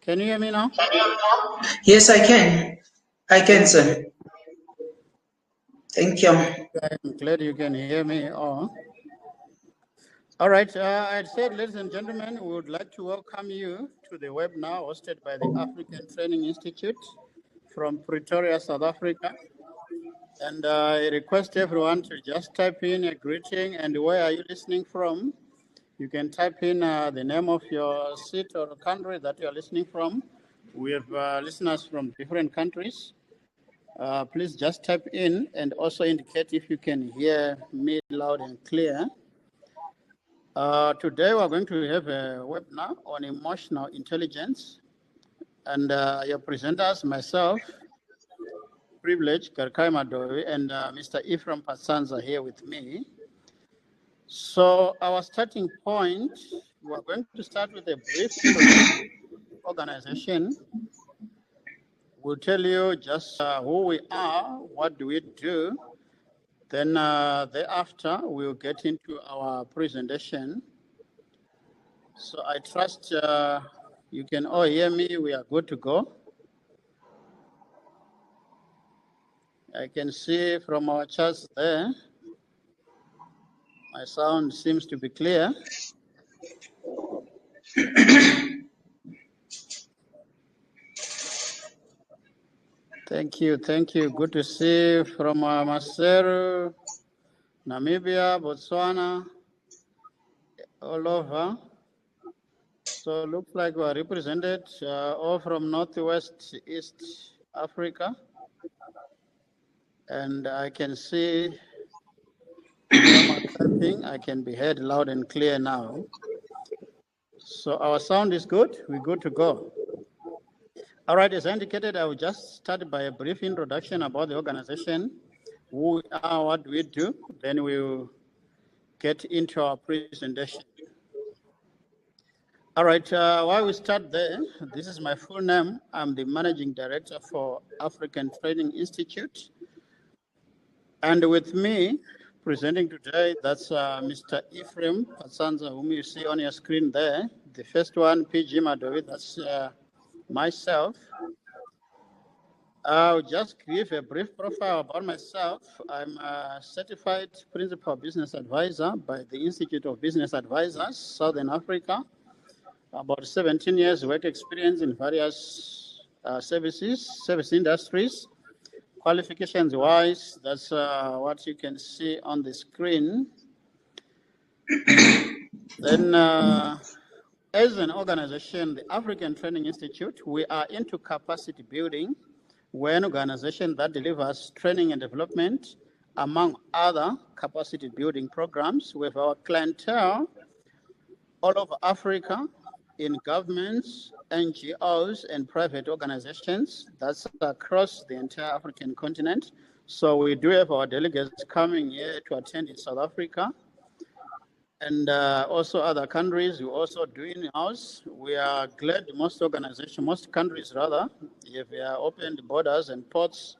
Can you hear me now? Yes, I can. I can, sir. Thank you. I'm glad you can hear me. All right. I said, ladies and gentlemen, we would like to welcome you to the webinar hosted by the African Training Institute from Pretoria, South Africa. And I request everyone to just type in a greeting and where are you listening from. You can type in the name of your city or country that you are listening from. We have listeners from different countries. Please just type in and also indicate if you can hear me loud and clear. Today we're going to have a webinar on emotional intelligence. And your presenters, myself, Privilege Karkai Madovi, and Mr. Ephraim Pasanza here with me. So our starting point, we're going to start with a brief organization. We'll tell you just who we are, what do we do. Then thereafter, we'll get into our presentation. So I trust you can all hear me. We are good to go. I can see from our charts there, my sound seems to be clear. Thank you. Good to see you from Maseru, Namibia, Botswana, all over. So it looks like we are represented all from Northwest East Africa. And I can see I can be heard loud and clear now. So our sound is good. We're good to go. All right, as indicated, I will just start by a brief introduction about the organization, who we are, what we do, then we'll get into our presentation. All right, while we start there, this is my full name. I'm the Managing Director for African Training Institute. And with me, presenting today, that's Mr. Ephraim Pasanza, whom you see on your screen there. The first one, PG Madovi, that's myself. I'll just give a brief profile about myself. I'm a certified principal business advisor by the Institute of Business Advisors, Southern Africa. About 17 years work experience in various service industries. Qualifications-wise, that's what you can see on the screen. Then, as an organization, the African Training Institute, we are into capacity building. We're an organization that delivers training and development, among other capacity building programs with our clientele all over Africa, in governments, NGOs, and private organizations. That's across the entire African continent. So we do have our delegates coming here to attend in South Africa. And also other countries, we also do in-house. We are glad most countries rather, if they are opened borders and ports.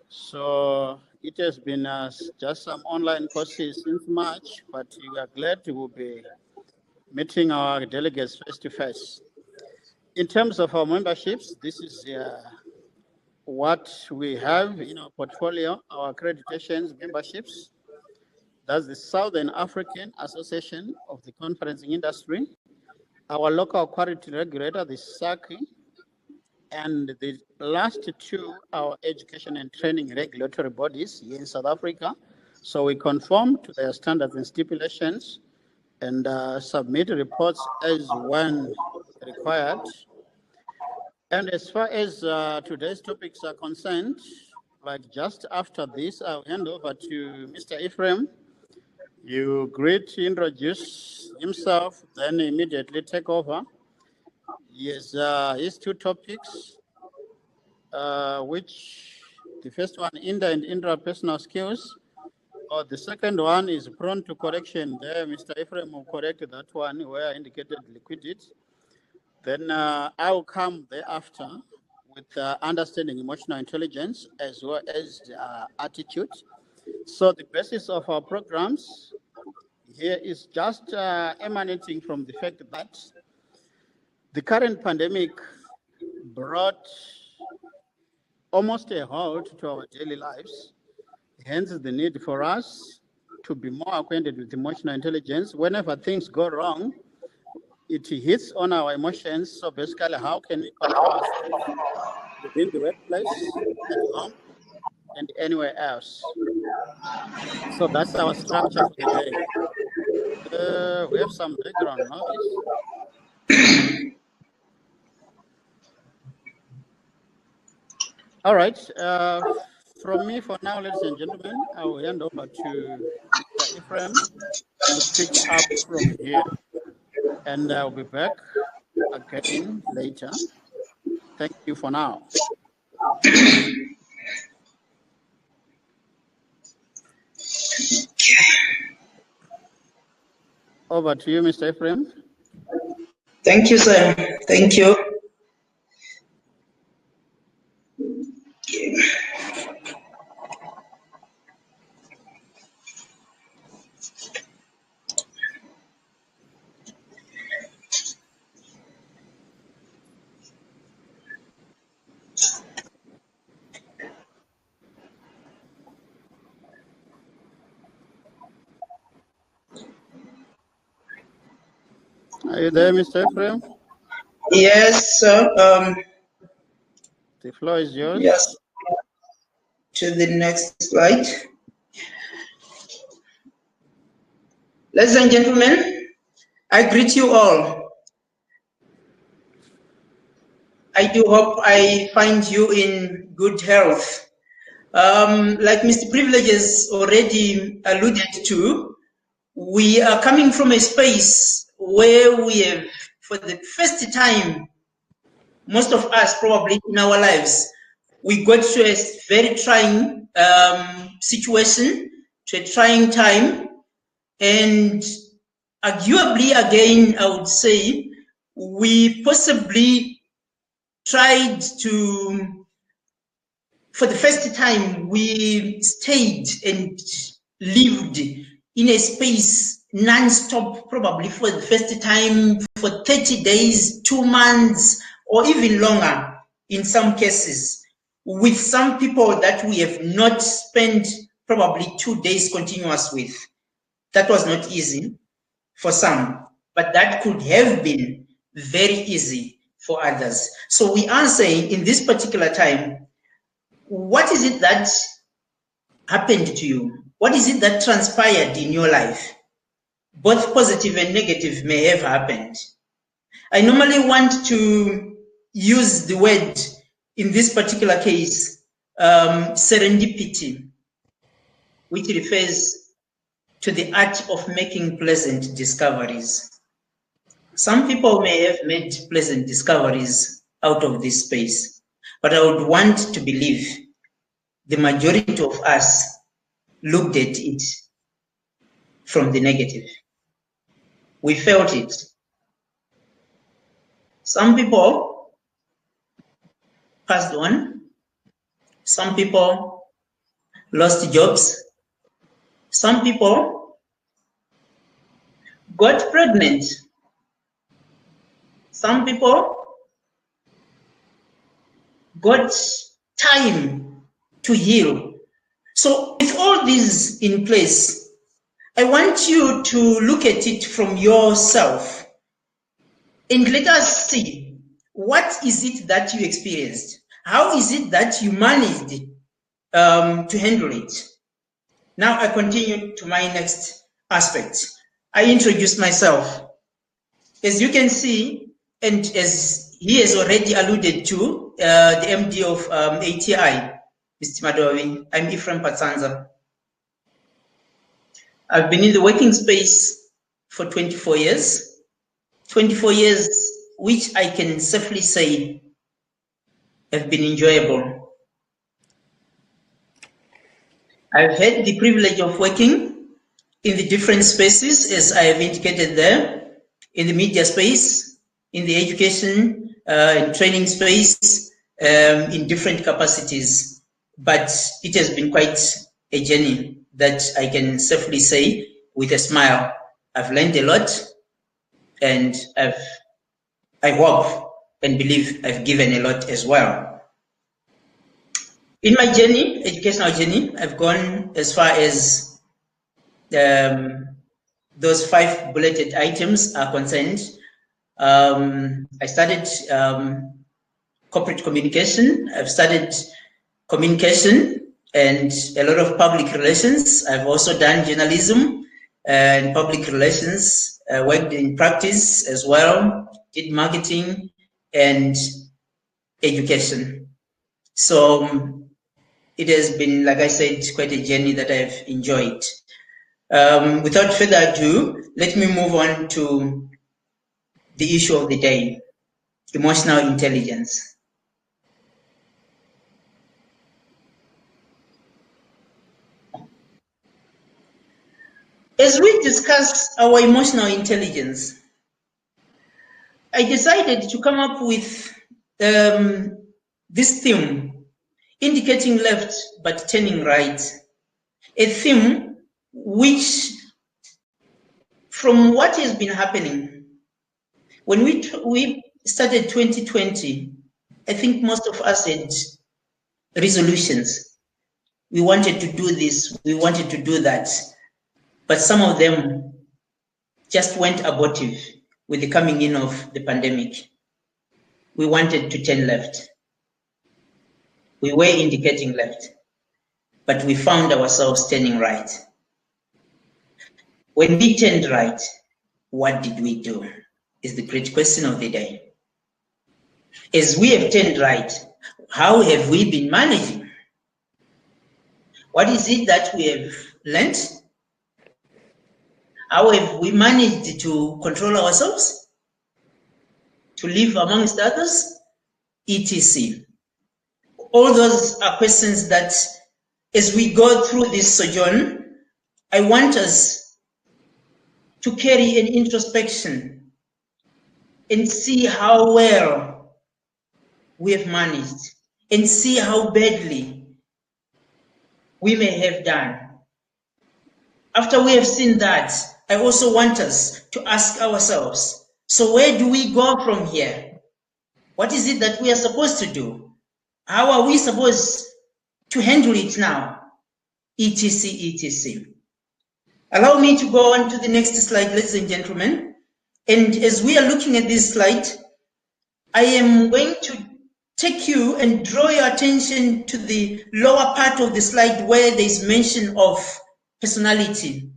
So it has been just some online courses since March, but we are glad we will be meeting our delegates face to face. In terms of our memberships, this is what we have in our portfolio, our accreditations memberships. That's the Southern African Association of the Conferencing Industry, our local quality regulator, the SACI, and the last two, our education and training regulatory bodies here in South Africa. So we conform to their standards and stipulations and submit reports as when required. And as far as today's topics are concerned, like just after this, I'll hand over to Mr. Ephraim. You introduce himself, then immediately take over. Yes, his two topics, which the first one, inter and intrapersonal skills, or the second one is prone to correction. There, Mr. Ephraim will correct that one where I indicated liquidity. Then I will come thereafter with understanding emotional intelligence as well as attitude. So the basis of our programs here is just emanating from the fact that the current pandemic brought almost a halt to our daily lives. Hence, the need for us to be more acquainted with emotional intelligence. Whenever things go wrong, it hits on our emotions. So basically, how can we control ourselves within the workplace, at home, and anywhere else? So that's our structure for the day. We have some background noise. All right. From me for now, ladies and gentlemen, I will hand over to Mr. Ephraim to pick up from here. And I'll be back again later. Thank you for now. Over to you, Mr. Ephraim. Thank you, sir. Thank you. Are you there, Mr. Ephraim? Yes, sir. The floor is yours. Yes. To the next slide. Ladies and gentlemen, I greet you all. I do hope I find you in good health. Like Mr. Privileges already alluded to, we are coming from a space where we have, for the first time, most of us probably in our lives, we got to a very trying situation, to a trying time, and arguably again, I would say, we possibly tried to, for the first time, we stayed and lived in a space non-stop, probably for the first time, for 30 days, 2 months, or even longer in some cases, with some people that we have not spent probably 2 days continuous with. That was not easy for some, but that could have been very easy for others. So we are saying in this particular time, what is it that happened to you? What is it that transpired in your life? Both positive and negative may have happened. I normally want to use the word, in this particular case, serendipity, which refers to the art of making pleasant discoveries. Some people may have made pleasant discoveries out of this space, but I would want to believe the majority of us looked at it from the negative. We felt it. Some people passed on. Some people lost jobs. Some people got pregnant. Some people got time to heal. So with all these in place, I want you to look at it from yourself and let us see, what is it that you experienced? How is it that you managed to handle it? Now I continue to my next aspect. I introduce myself. As you can see, and as he has already alluded to, the MD of ATI, Mr. Madovi, I'm Ephraim Patsanza. I've been in the working space for 24 years. 24 years, which I can safely say have been enjoyable. I've had the privilege of working in the different spaces, as I have indicated there, in the media space, in the education and training space, in different capacities. But it has been quite a journey that I can safely say with a smile. I've learned a lot, and I hope and believe I've given a lot as well. In my journey, educational journey, I've gone as far as those 5 bulleted items are concerned. I studied corporate communication. I've studied communication and a lot of public relations. I've also done journalism and public relations. I worked in practice as well, did marketing and education. So it has been, like I said, quite a journey that I've enjoyed. Without further ado, let me move on to the issue of the day, emotional intelligence. As we discuss our emotional intelligence, I decided to come up with this theme, indicating left but turning right, a theme which, from what has been happening, when we started 2020, I think most of us had resolutions. We wanted to do this, we wanted to do that, but some of them just went abortive with the coming in of the pandemic. We wanted to turn left. We were indicating left, but we found ourselves turning right. When we turned right, what did we do? Is the great question of the day. As we have turned right, how have we been managing? What is it that we have learned? How have we managed to control ourselves? To live amongst others? etc. All those are questions that, as we go through this sojourn, I want us to carry an introspection and see how well we have managed and see how badly we may have done. After we have seen that, I also want us to ask ourselves, so where do we go from here? What is it that we are supposed to do? How are we supposed to handle it now? etc, etc. Allow me to go on to the next slide, ladies and gentlemen. And as we are looking at this slide, I am going to take you and draw your attention to the lower part of the slide where there is mention of personality.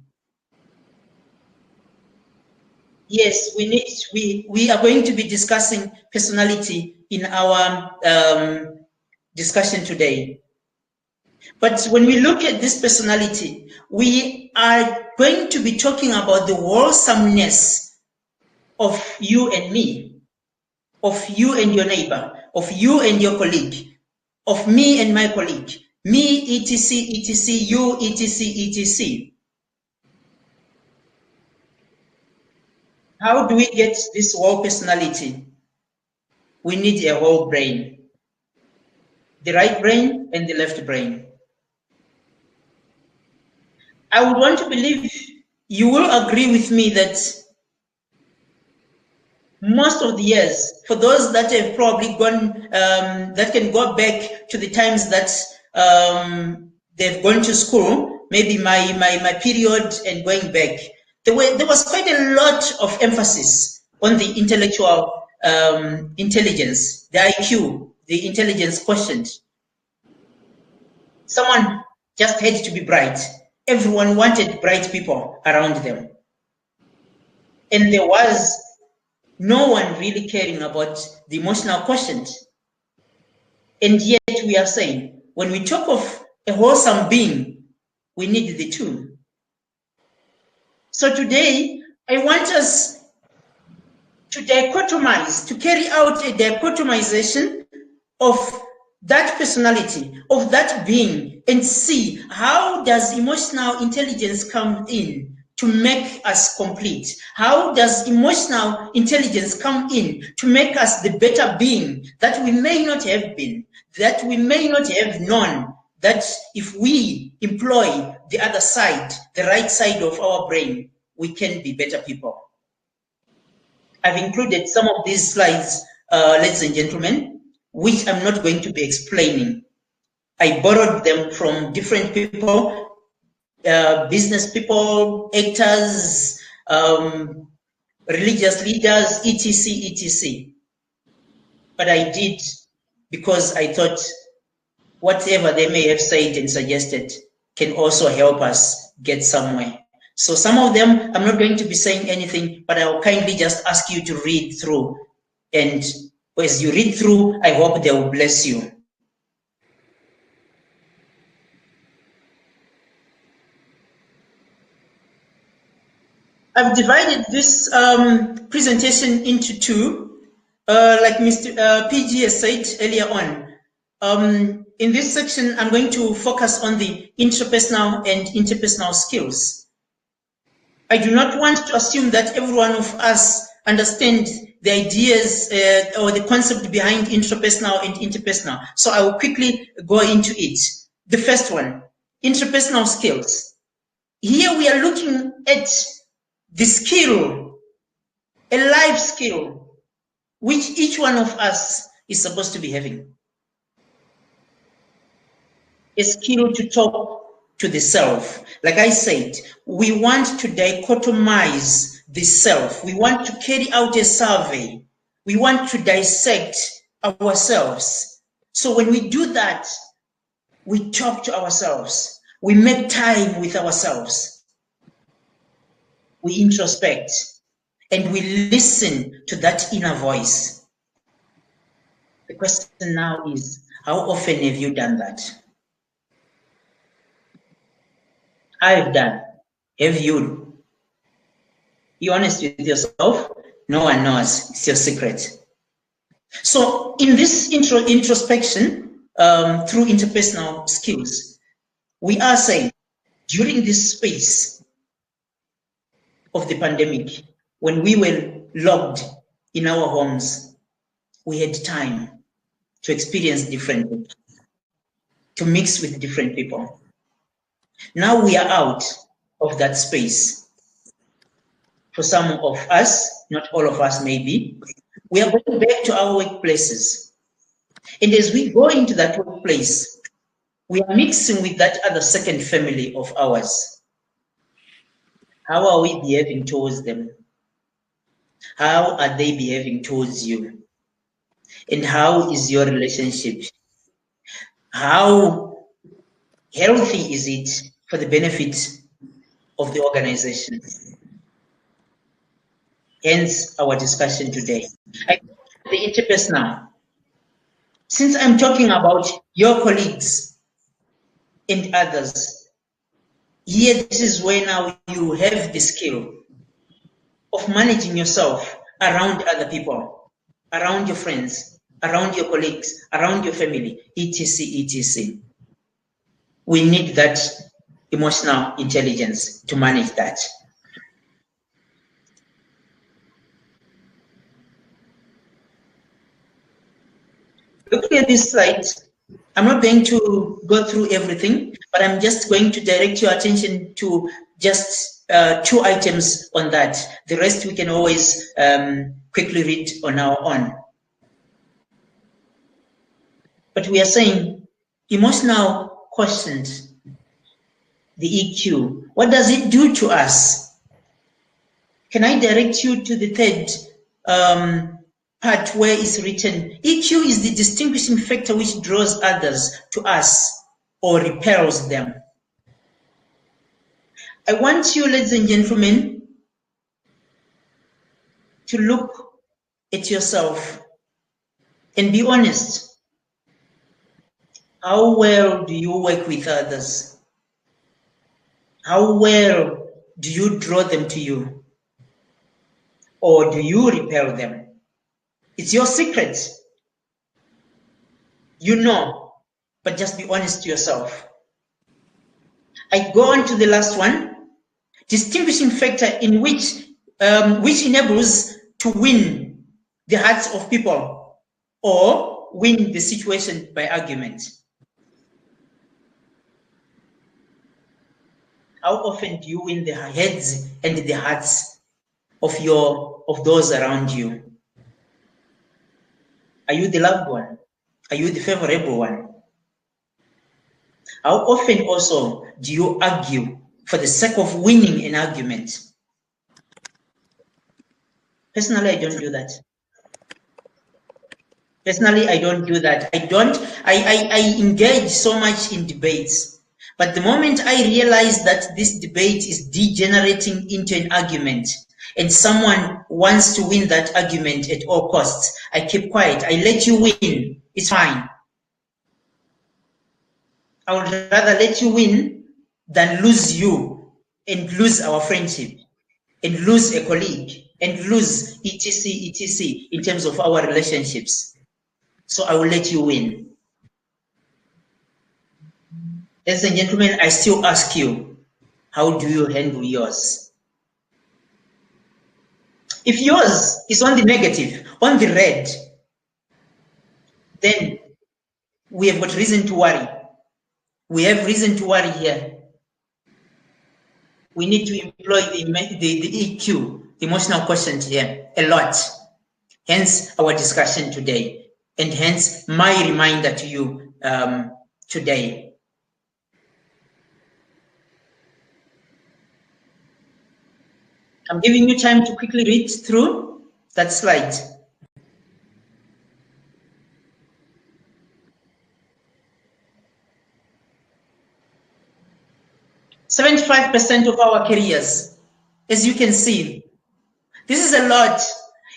Yes, we are going to be discussing personality in our discussion today. But when we look at this personality, we are going to be talking about the wholesomeness of you and me, of you and your neighbor, of you and your colleague, of me and my colleague, me, etc, etc, you, etc, etc. How do we get this whole personality? We need a whole brain, the right brain and the left brain. I would want to believe you will agree with me that most of the years, for those that have probably gone, that can go back to the times that they've gone to school, maybe my period and going back, there was quite a lot of emphasis on the intellectual intelligence, the IQ, the intelligence quotient. Someone just had to be bright. Everyone wanted bright people around them. And there was no one really caring about the emotional quotient. And yet we are saying, when we talk of a wholesome being, we need the two. So today, I want us to dichotomize, to carry out a dichotomization of that personality, of that being, and see how does emotional intelligence come in to make us complete? How does emotional intelligence come in to make us the better being that we may not have been, that we may not have known, that if we employ the other side, the right side of our brain, we can be better people? I've included some of these slides ladies and gentlemen, which I'm not going to be explaining. I borrowed them from different people, business people, actors, religious leaders, etc., etc. But I did because I thought whatever they may have said and suggested can also help us get somewhere. So some of them, I'm not going to be saying anything, but I'll kindly just ask you to read through. And as you read through, I hope they will bless you. I've divided this presentation into two, like Mr. PG has said earlier on. In this section, I'm going to focus on the intrapersonal and interpersonal skills. I do not want to assume that every one of us understand the ideas or the concept behind intrapersonal and interpersonal. So I will quickly go into it. The first one, interpersonal skills. Here we are looking at the skill, a life skill, which each one of us is supposed to be having. A skill to talk to the self. Like I said, we want to dichotomize the self. We want to carry out a survey. We want to dissect ourselves. So when we do that, we talk to ourselves. We make time with ourselves. We introspect and we listen to that inner voice. The question now is, how often have you done that? I've done. Have you? Be honest with yourself. No one knows. It's your secret. So in this introspection, through interpersonal skills, we are saying during this space of the pandemic, when we were locked in our homes, we had time to experience different people, to mix with different people. Now we are out of that space. For some of us, not all of us maybe, we are going back to our workplaces. And as we go into that workplace, we are mixing with that other second family of ours. How are we behaving towards them? How are they behaving towards you? And how is your relationship? How healthy is it for the benefit of the organization? Hence our discussion today. I go to the interpersonal. Since I'm talking about your colleagues and others, here this is where now you have the skill of managing yourself around other people, around your friends, around your colleagues, around your family, etc., etc. We need that emotional intelligence to manage that. Looking at this slide, I'm not going to go through everything, but I'm just going to direct your attention to just 2 items on that. The rest we can always quickly read on our own. But we are saying emotional quotient, the EQ, what does it do to us? Can I direct you to the third part where it's written, EQ is the distinguishing factor which draws others to us or repels them. I want you, ladies and gentlemen, to look at yourself and be honest. How well do you work with others? How well do you draw them to you? Or do you repel them? It's your secret. You know, but just be honest to yourself. I go on to the last one, distinguishing factor in which enables to win the hearts of people or win the situation by argument. How often do you win the heads and the hearts of those around you? Are you the loved one? Are you the favorable one? How often also do you argue for the sake of winning an argument? Personally, I don't do that. Personally, I don't do that. I engage so much in debates. But the moment I realize that this debate is degenerating into an argument and someone wants to win that argument at all costs, I keep quiet. I let you win. It's fine. I would rather let you win than lose you and lose our friendship and lose a colleague and lose etc in terms of our relationships. So I will let you win. Ladies and gentlemen, I still ask you, how do you handle yours? If yours is on the negative, on the red, then we have got reason to worry. We have reason to worry here. We need to employ the EQ, the emotional quotient here, a lot. Hence our discussion today, and hence my reminder to you today. I'm giving you time to quickly read through that slide. "75% of our careers, as you can see, this is a lot.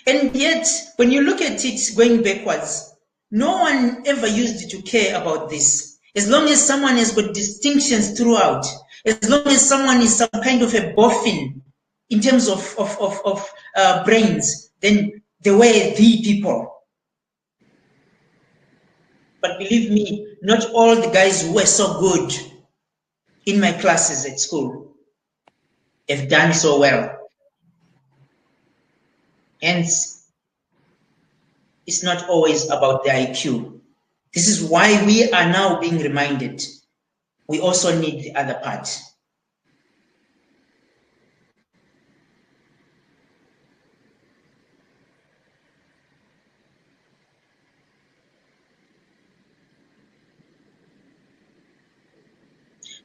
And yet, when you look at it going backwards, no one ever used to care about this. As long as someone has got distinctions throughout, as long as someone is some kind of a boffin in terms of brains, then they were the people. But believe me, not all the guys who were so good in my classes at school have done so well. Hence, it's not always about the IQ. This is why we are now being reminded we also need the other part.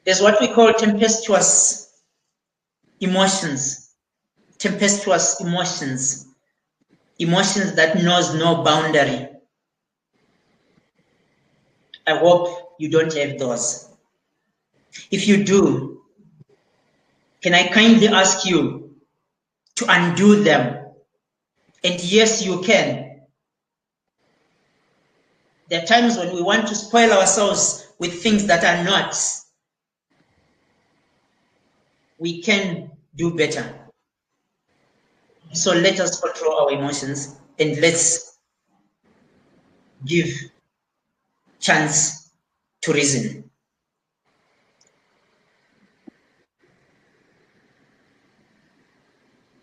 There's what we call tempestuous emotions. Tempestuous emotions. Emotions that knows no boundary. I hope you don't have those. If you do, can I kindly ask you to undo them? And yes, you can. There are times when we want to spoil ourselves with things that are not. We can do better. So let us control our emotions and let's give chance to reason.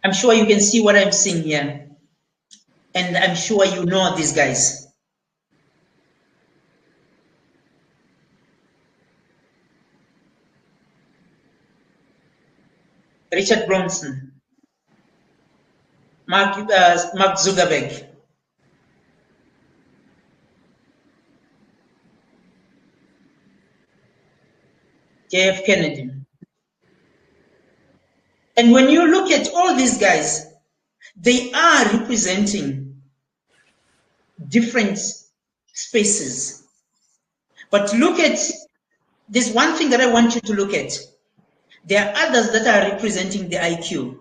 I'm sure you can see what I'm seeing here. And I'm sure you know these guys. Richard Branson, Mark Zuckerberg, JF Kennedy. And when you look at all these guys, they are representing different spaces. But look at, there's one thing that I want you to look at. There are others that are representing the IQ,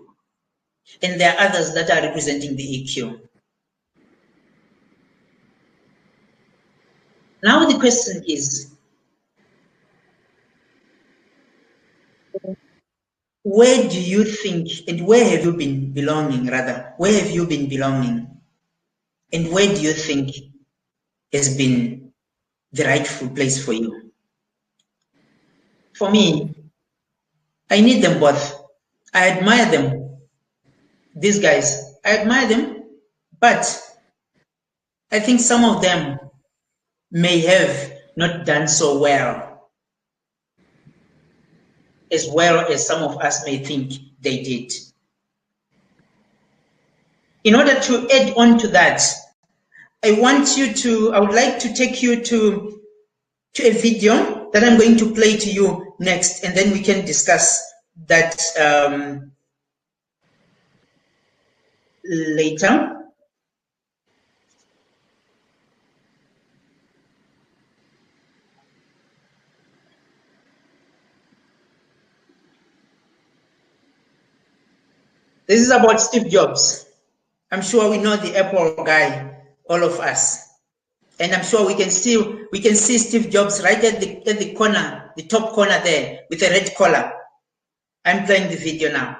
and there are others that are representing the EQ. Now the question is, where do you think, and where have you been belonging, rather? Where have you been belonging? And where do you think has been the rightful place for you? For me, I need them both. I admire them. These guys, I admire them, but I think some of them may have not done so well as some of us may think they did. In order to add on to that, I would like to take you to a video that I'm going to play to you next, and then we can discuss that later. This is about Steve Jobs. I'm sure we know the Apple guy, all of us. And I'm sure we can see Steve Jobs right at the corner, the top corner there, with a red collar. I'm playing the video now.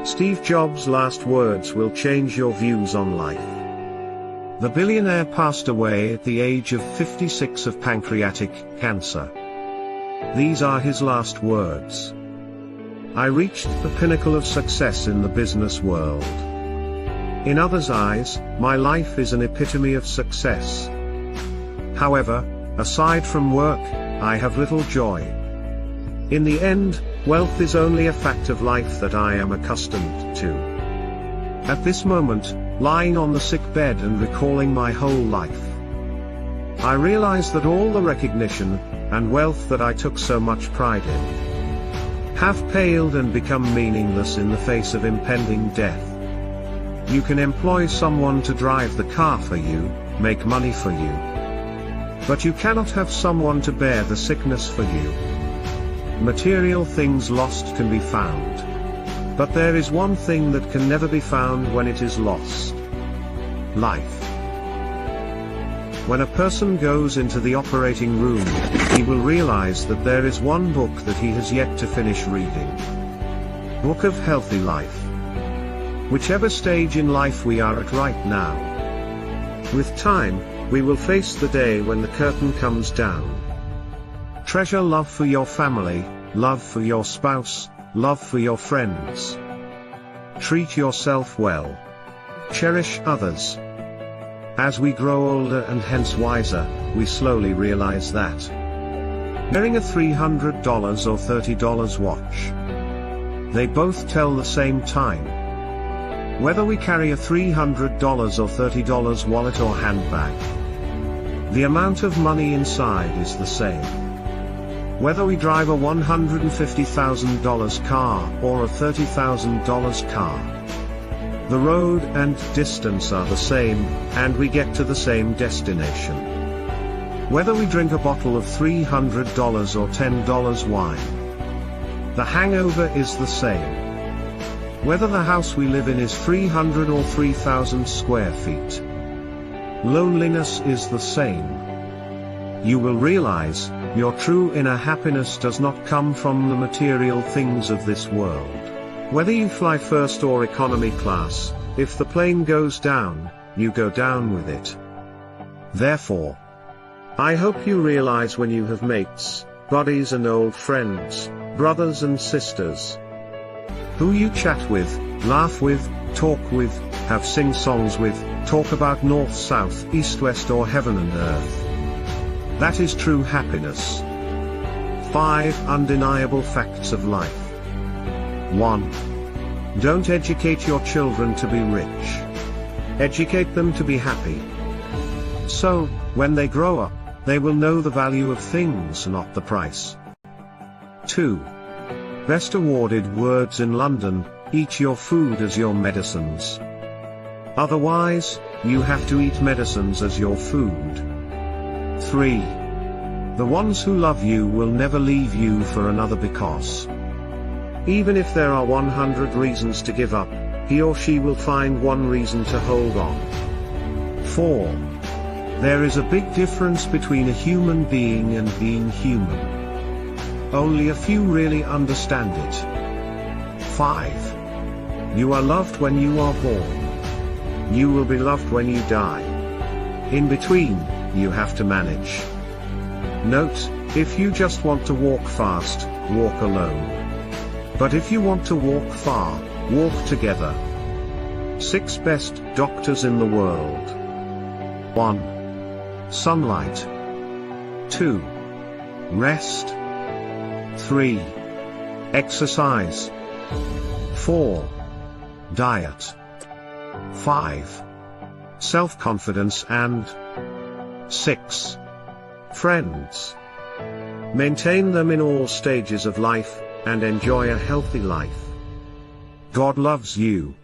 Steve Jobs' last words will change your views on life. The billionaire passed away at the age of 56 of pancreatic cancer. These are his last words. I reached the pinnacle of success in the business world. In others' eyes, my life is an epitome of success. However, aside from work, I have little joy. In the end, wealth is only a fact of life that I am accustomed to. At this moment, lying on the sick bed and recalling my whole life, I realize that all the recognition and wealth that I took so much pride in have paled and become meaningless in the face of impending death. You can employ someone to drive the car for you, make money for you. But you cannot have someone to bear the sickness for you. Material things lost can be found. But there is one thing that can never be found when it is lost. Life. When a person goes into the operating room, he will realize that there is one book that he has yet to finish reading. Book of Healthy Life. Whichever stage in life we are at right now. With time, we will face the day when the curtain comes down. Treasure love for your family, love for your spouse, love for your friends. Treat yourself well. Cherish others. As we grow older and hence wiser, we slowly realize that wearing a $300 or $30 watch, they both tell the same time. Whether we carry a $300 or $30 wallet or handbag, the amount of money inside is the same. Whether we drive a $150,000 car or a $30,000 car, the road and distance are the same, and we get to the same destination. Whether we drink a bottle of $300 or $10 wine, the hangover is the same. Whether the house we live in is 300 or 3,000 square feet, loneliness is the same. You will realize, your true inner happiness does not come from the material things of this world. Whether you fly first or economy class, if the plane goes down, you go down with it. Therefore, I hope you realize when you have mates, buddies and old friends, brothers and sisters, who you chat with, laugh with, talk with, have sing-songs with, talk about north, south, east, west or heaven and earth. That is true happiness. 5 undeniable facts of life. 1. Don't educate your children to be rich. Educate them to be happy. So, when they grow up, they will know the value of things, not the price. 2. Best awarded words in London, eat your food as your medicines. Otherwise, you have to eat medicines as your food. 3. The ones who love you will never leave you for another because even if there are 100 reasons to give up, he or she will find one reason to hold on. 4. There is a big difference between a human being and being human. Only a few really understand it. 5. You are loved when you are born. You will be loved when you die. In between, you have to manage. Note, if you just want to walk fast, walk alone. But if you want to walk far, walk together. 6 best doctors in the world. 1. Sunlight. 2. Rest. 3. Exercise. 4. Diet. 5. self-confidence and 6. Friends. Maintain them in all stages of life, and enjoy a healthy life. God loves you.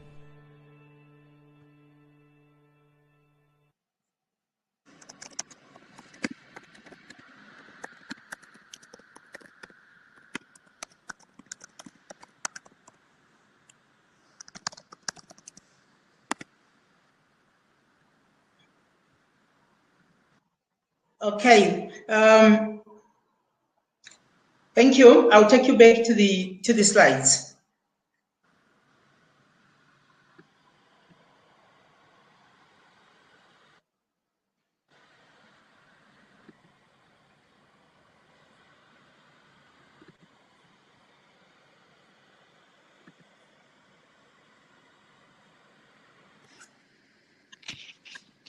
Okay. Thank you. I'll take you back to the slides.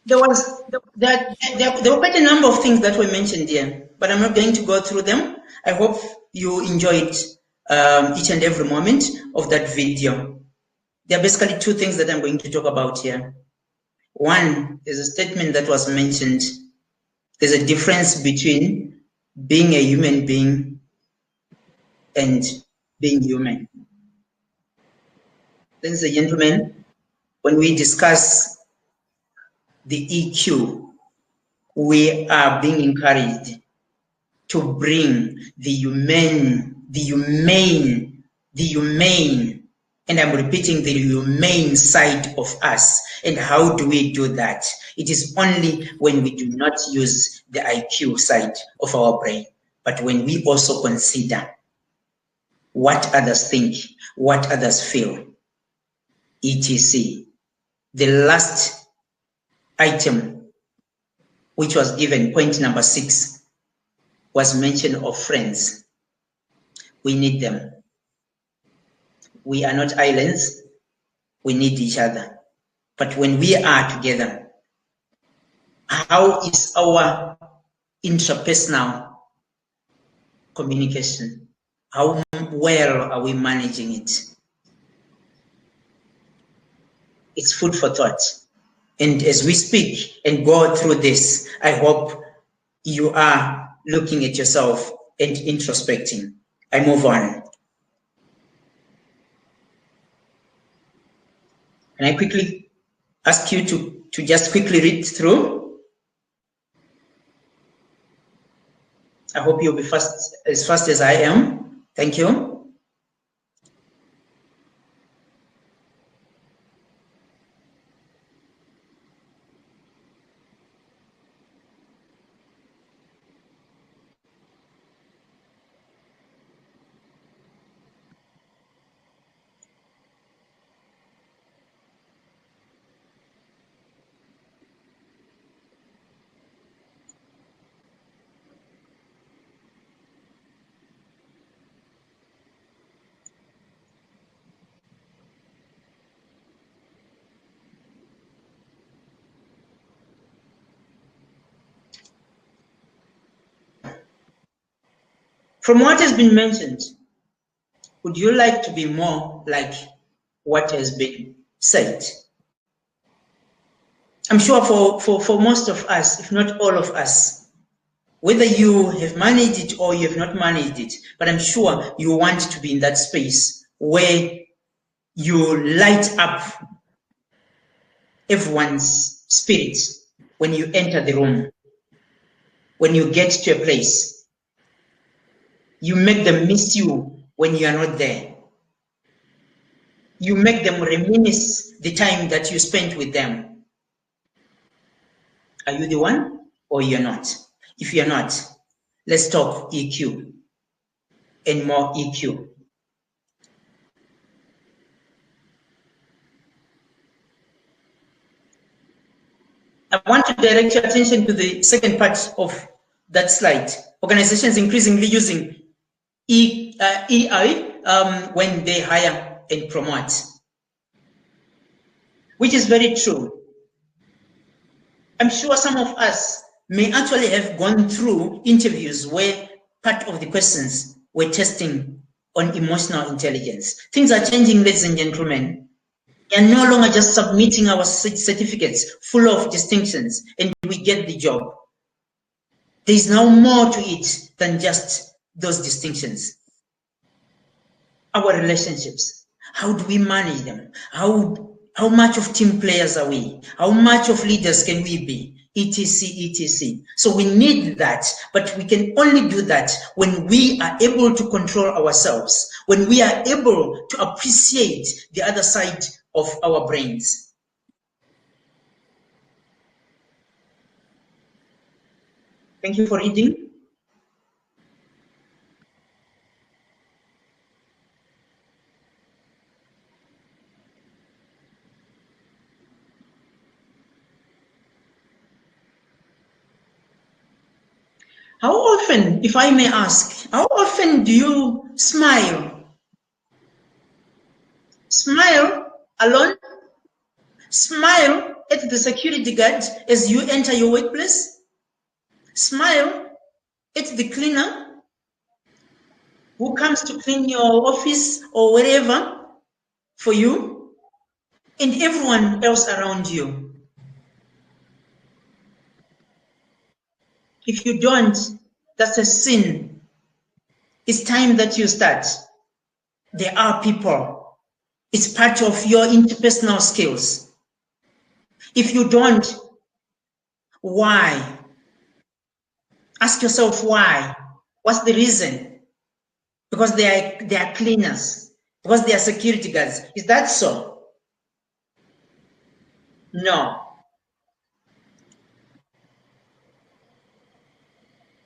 There were quite a number of things that were mentioned here, but I'm not going to go through them. I hope you enjoyed each and every moment of that video. There are basically two things that I'm going to talk about here. One is a statement that was mentioned. There's a difference between being a human being and being human. Ladies and gentlemen, when we discuss the EQ, we are being encouraged to bring the humane, and I'm repeating, the humane side of us. And how do we do that? It is only when we do not use the IQ side of our brain, but when we also consider what others think, what others feel, etc. The last item, which was given, point number 6, was mention of friends. We need them. We are not islands. We need each other. But when we are together, how is our intrapersonal communication? How well are we managing it? It's food for thought. And as we speak and go through this, I hope you are looking at yourself and introspecting. I move on. Can I quickly ask you to just quickly read through? I hope you'll be as fast as I am. Thank you. From what has been mentioned, would you like to be more like what has been said? I'm sure for most of us, if not all of us, whether you have managed it or you have not managed it, but I'm sure you want to be in that space where you light up everyone's spirit when you enter the room, when you get to a place. You make them miss you when you are not there. You make them reminisce the time that you spent with them. Are you the one or you're not? If you're not, let's talk EQ and more EQ. I want to direct your attention to the second part of that slide. Organizations increasingly using EI when they hire and promote, which is very true. I'm sure some of us may actually have gone through interviews where part of the questions were testing on emotional intelligence. Things are changing, ladies and gentlemen. We are no longer just submitting our certificates full of distinctions and we get the job. There is now more to it than just those distinctions. Our relationships, how do we manage them? How much of team players are we? How much of leaders can we be? etc, etc. So we need that, but we can only do that when we are able to control ourselves, when we are able to appreciate the other side of our brains. Thank you for reading. How often, if I may ask, how often do you smile? Smile alone? Smile at the security guard as you enter your workplace? Smile at the cleaner who comes to clean your office or wherever for you, and everyone else around you. If you don't, that's a sin. It's time that you start. There are people. It's part of your interpersonal skills. If you don't, why? Ask yourself why. What's the reason? Because they are cleaners. Because they are security guards. Is that so? No.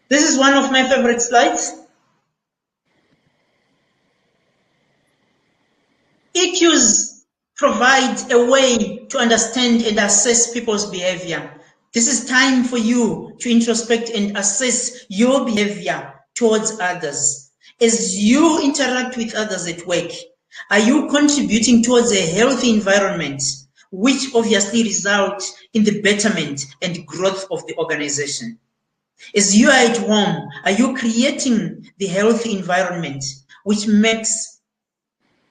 This is one of my favorite slides. EQs provide a way to understand and assess people's behavior. This is time for you to introspect and assess your behavior towards others. As you interact with others at work, are you contributing towards a healthy environment, which obviously results in the betterment and growth of the organization? As you are at home, are you creating the healthy environment which makes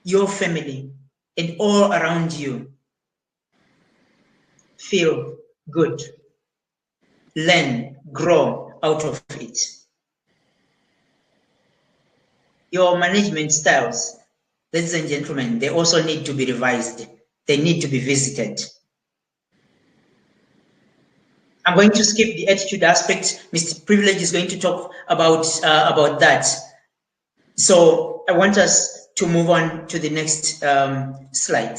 your family and all around you feel good, learn, grow out of it? Your management styles, ladies and gentlemen, they also need to be revised. They need to be visited. I'm going to skip the attitude aspect. Mr. Privilege is going to talk about that. So I want us to move on to the next slide.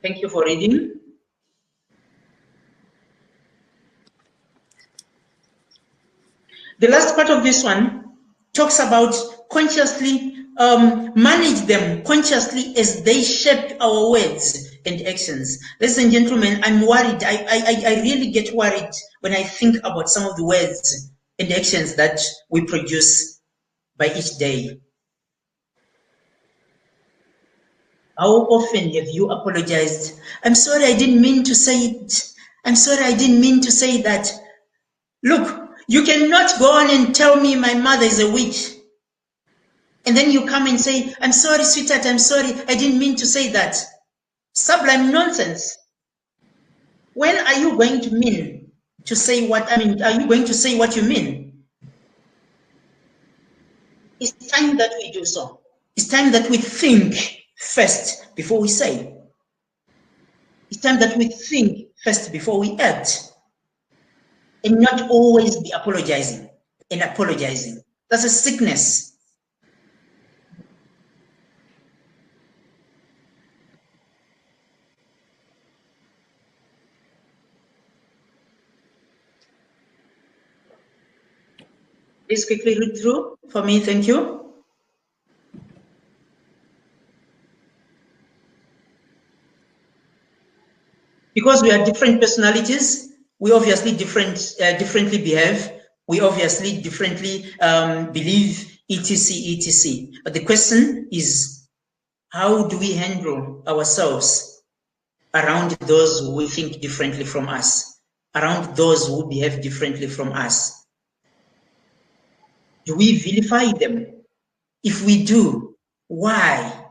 Thank you for reading. The last part of this one talks about consciously manage them consciously as they shape our words and actions. Ladies and gentlemen, I'm worried. I really get worried when I think about some of the words and actions that we produce by each day. How often have you apologized? I'm sorry, I didn't mean to say it. I'm sorry, I didn't mean to say that. Look, you cannot go on and tell me my mother is a witch. And then you come and say, I'm sorry, sweetheart, I'm sorry, I didn't mean to say that. Sublime nonsense. When are you going to mean to say what, are you going to say what you mean? It's time that we do so. It's time that we think first before we say. It's time that we think first before we act. And not always be apologizing and apologizing. That's a sickness. Please quickly read through for me, thank you. Because we are different personalities, we obviously differently behave, we obviously differently believe, etc, etc. But the question is, how do we handle ourselves around those who think differently from us, around those who behave differently from us? Do we vilify them? If we do, why?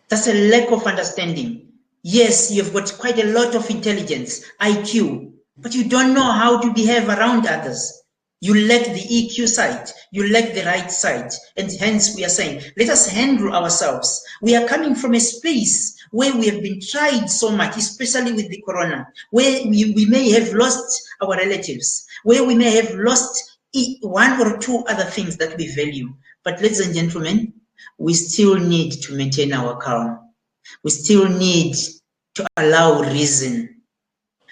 That's a lack of understanding. Yes, you've got quite a lot of intelligence, IQ, but you don't know how to behave around others. You lack the EQ side, you lack the right side, and hence we are saying, let us handle ourselves. We are coming from a space where we have been tried so much, especially with the corona, where we may have lost our relatives, where we may have lost one or two other things that we value. But ladies and gentlemen, we still need to maintain our calm. We still need to allow reason.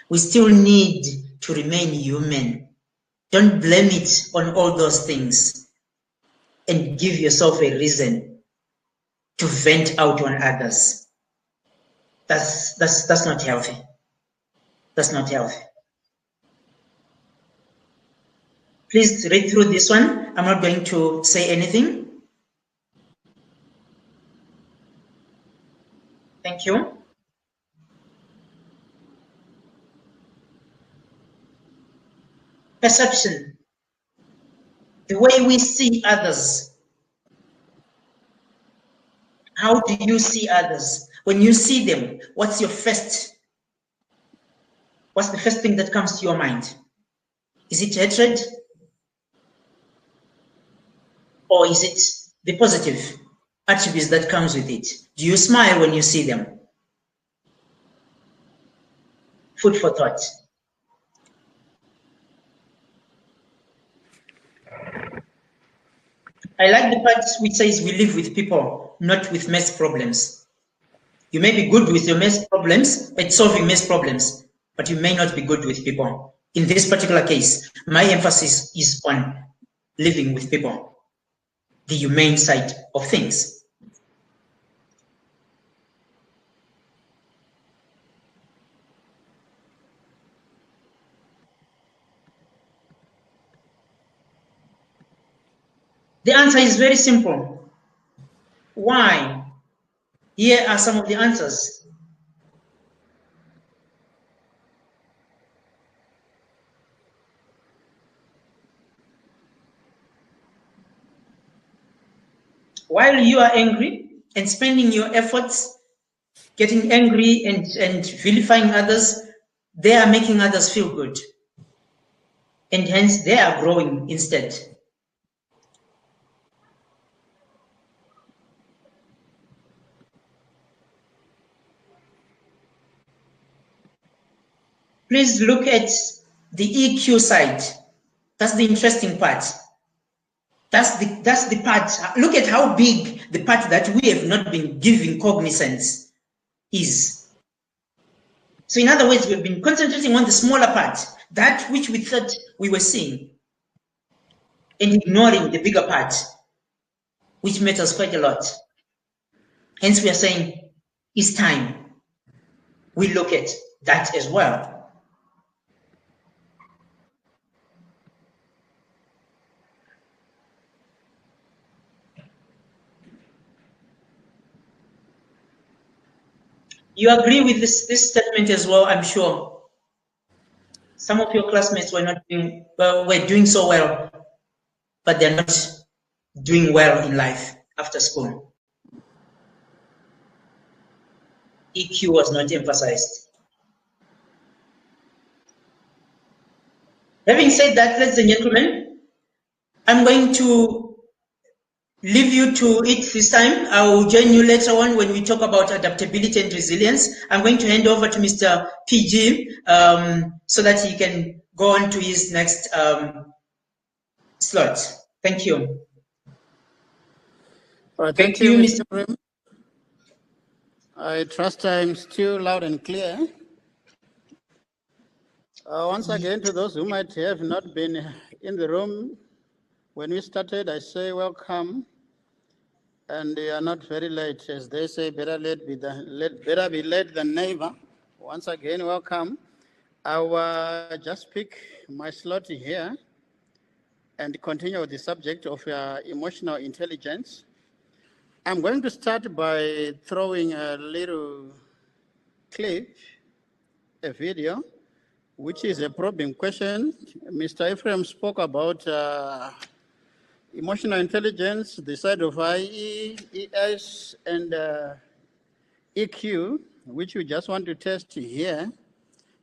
We still need to remain human. Don't blame it on all those things and give yourself a reason to vent out on others. That's not healthy. That's not healthy. Please read through this one. I'm not going to say anything. Thank you. Perception. The way we see others. How do you see others? When you see them, what's the first thing that comes to your mind? Is it hatred? Or is it the positive attributes that comes with it? Do you smile when you see them? Food for thought. I like the part which says we live with people, not with mess problems. You may be good with your mess problems, at solving mess problems, but you may not be good with people. In this particular case, my emphasis is on living with people, the humane side of things. The answer is very simple. Why? Here are some of the answers. While you are angry and spending your efforts getting angry and vilifying others, they are making others feel good. And hence they are growing instead. Please look at the EQ side. That's the interesting part. That's the part. Look at how big the part that we have not been giving cognizance is. So in other words, we've been concentrating on the smaller part, that which we thought we were seeing, and ignoring the bigger part, which matters quite a lot. Hence we are saying it's time we look at that as well. You agree with this statement as well, I'm sure. Some of your classmates were not doing were doing so well, but they're not doing well in life after school. EQ was not emphasized. Having said that, ladies and gentlemen, I'm going to leave you to it this time. I will join you later on when we talk about adaptability and resilience. I'm going to hand over to Mr. PG so that he can go on to his next slot. Thank you. All right, thank you, Mr. Prim. I trust I'm still loud and clear. Once again, to those who might have not been in the room when we started, I say welcome. And they are not very late, as they say, better be late than never. Once again, welcome. I will just pick my slot here and continue with the subject of emotional intelligence. I'm going to start by throwing a little clip, a video, which is a probing question. Mr. Ephraim spoke about emotional intelligence, the side of IE, ES, and EQ, which we just want to test here.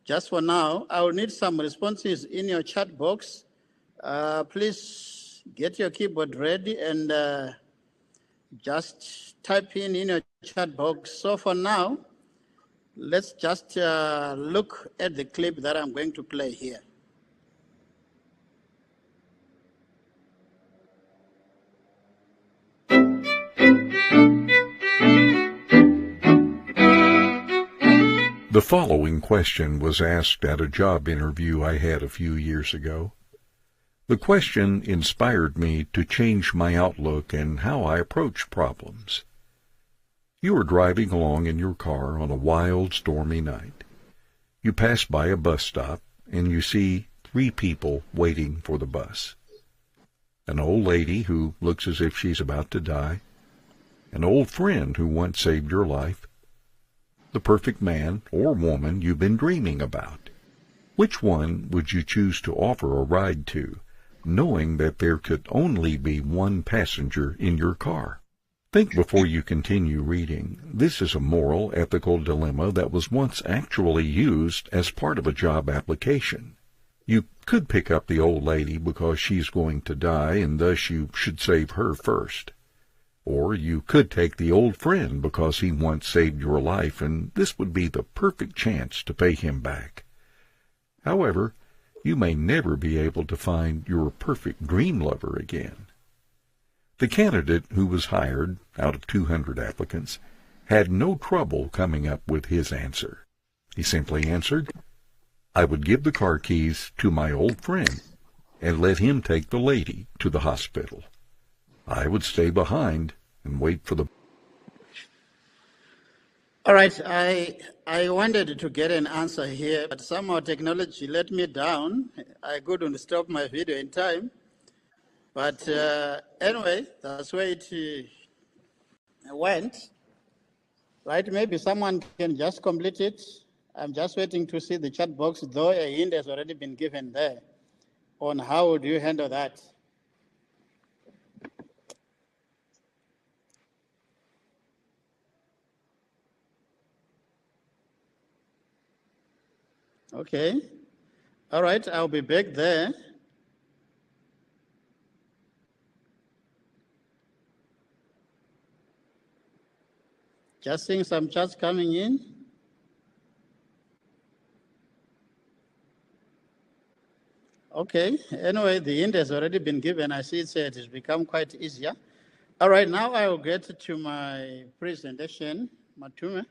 Just for now, I will need some responses in your chat box. Please get your keyboard ready and just type in your chat box. So for now, let's just look at the clip that I'm going to play here. The following question was asked at a job interview I had a few years ago. The question inspired me to change my outlook and how I approach problems. You are driving along in your car on a wild, stormy night. You pass by a bus stop and you see 3 people waiting for the bus. An old lady who looks as if she's about to die, an old friend who once saved your life, the perfect man or woman you've been dreaming about. Which one would you choose to offer a ride to, knowing that there could only be one passenger in your car? Think before you continue reading. This is a moral, ethical dilemma that was once actually used as part of a job application. You could pick up the old lady because she's going to die and thus you should save her first. Or you could take the old friend because he once saved your life, and this would be the perfect chance to pay him back. However, you may never be able to find your perfect dream lover again. The candidate who was hired out of 200 applicants had no trouble coming up with his answer. He simply answered, "I would give the car keys to my old friend and let him take the lady to the hospital. I would stay behind and wait for the..." All right, I wanted to get an answer here, but somehow technology let me down. I couldn't stop my video in time. But anyway, that's where it went. Right, maybe someone can just complete it. I'm just waiting to see the chat box, though a hint has already been given there on how would you handle that. Okay. All right, I'll be back there. Just seeing some chats coming in. Okay, anyway, the hint has already been given. I see it has become quite easier. All right, now I will get to my presentation, Matume.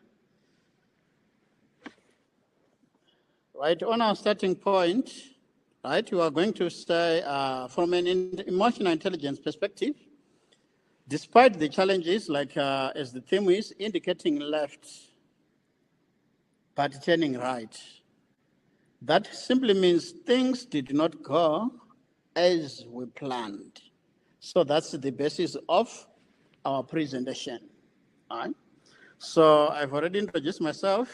Right, on our starting point, right, we are going to say from an emotional intelligence perspective, despite the challenges, like as the theme is, indicating left, but turning right. That simply means things did not go as we planned. So that's the basis of our presentation. All right. So I've already introduced myself.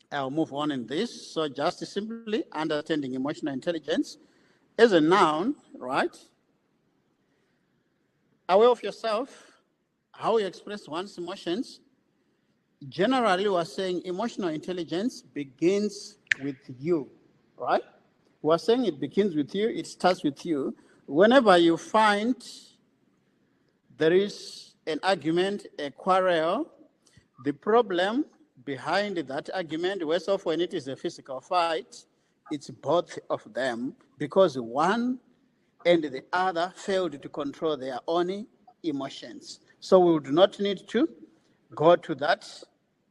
I'll move on in this. So just simply understanding emotional intelligence as a noun, right? Aware of yourself, how you express one's emotions. Generally, we're saying emotional intelligence begins with you, right? We're saying it begins with you, it starts with you. Whenever you find there is an argument, a quarrel, the problem behind that argument, worse off when it is a physical fight, it's both of them because one and the other failed to control their own emotions. So we would not need to go to that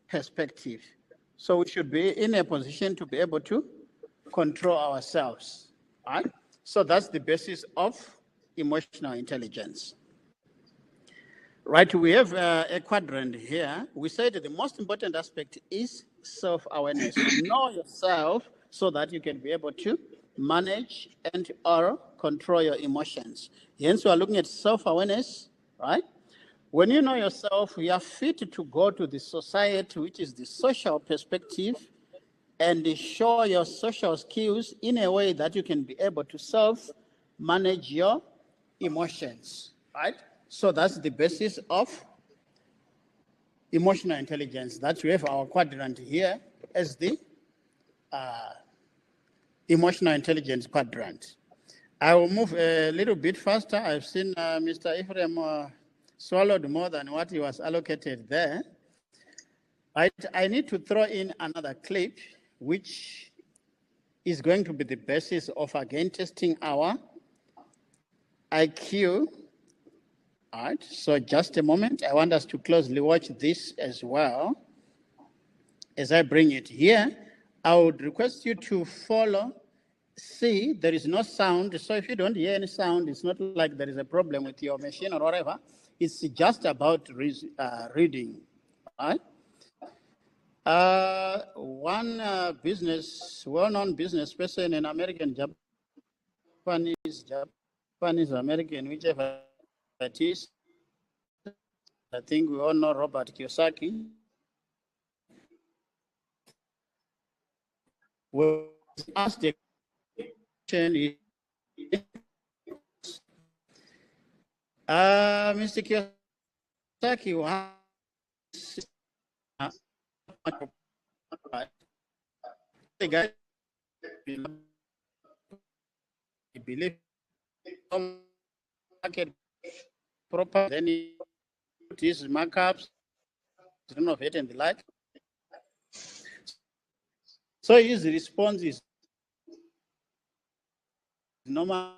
perspective. So we should be in a position to be able to control ourselves, right? So that's the basis of emotional intelligence. Right, we have a quadrant here. We said that the most important aspect is self-awareness. Know yourself so that you can be able to manage and/or control your emotions. Hence, we are looking at self-awareness, right? When you know yourself, you are fit to go to the society, which is the social perspective, and show your social skills in a way that you can be able to self-manage your emotions, right? So that's the basis of emotional intelligence. That we have our quadrant here as the emotional intelligence quadrant. I will move a little bit faster. I've seen Mr. Ephraim swallowed more than what he was allocated there. I need to throw in another clip, which is going to be the basis of, again, testing our IQ. All right, so just a moment. I want us to closely watch this as well. As I bring it here, I would request you to follow. See, there is no sound, so if you don't hear any sound, it's not like there is a problem with your machine or whatever. It's just about reading, right? One well-known business person in American, Japanese, American, whichever it is, I think we all know Robert Kiyosaki, was asked a question, Mr. Kiyosaki, the guy believe market proper, then he put his markups, renovate and the like. So his response is normal.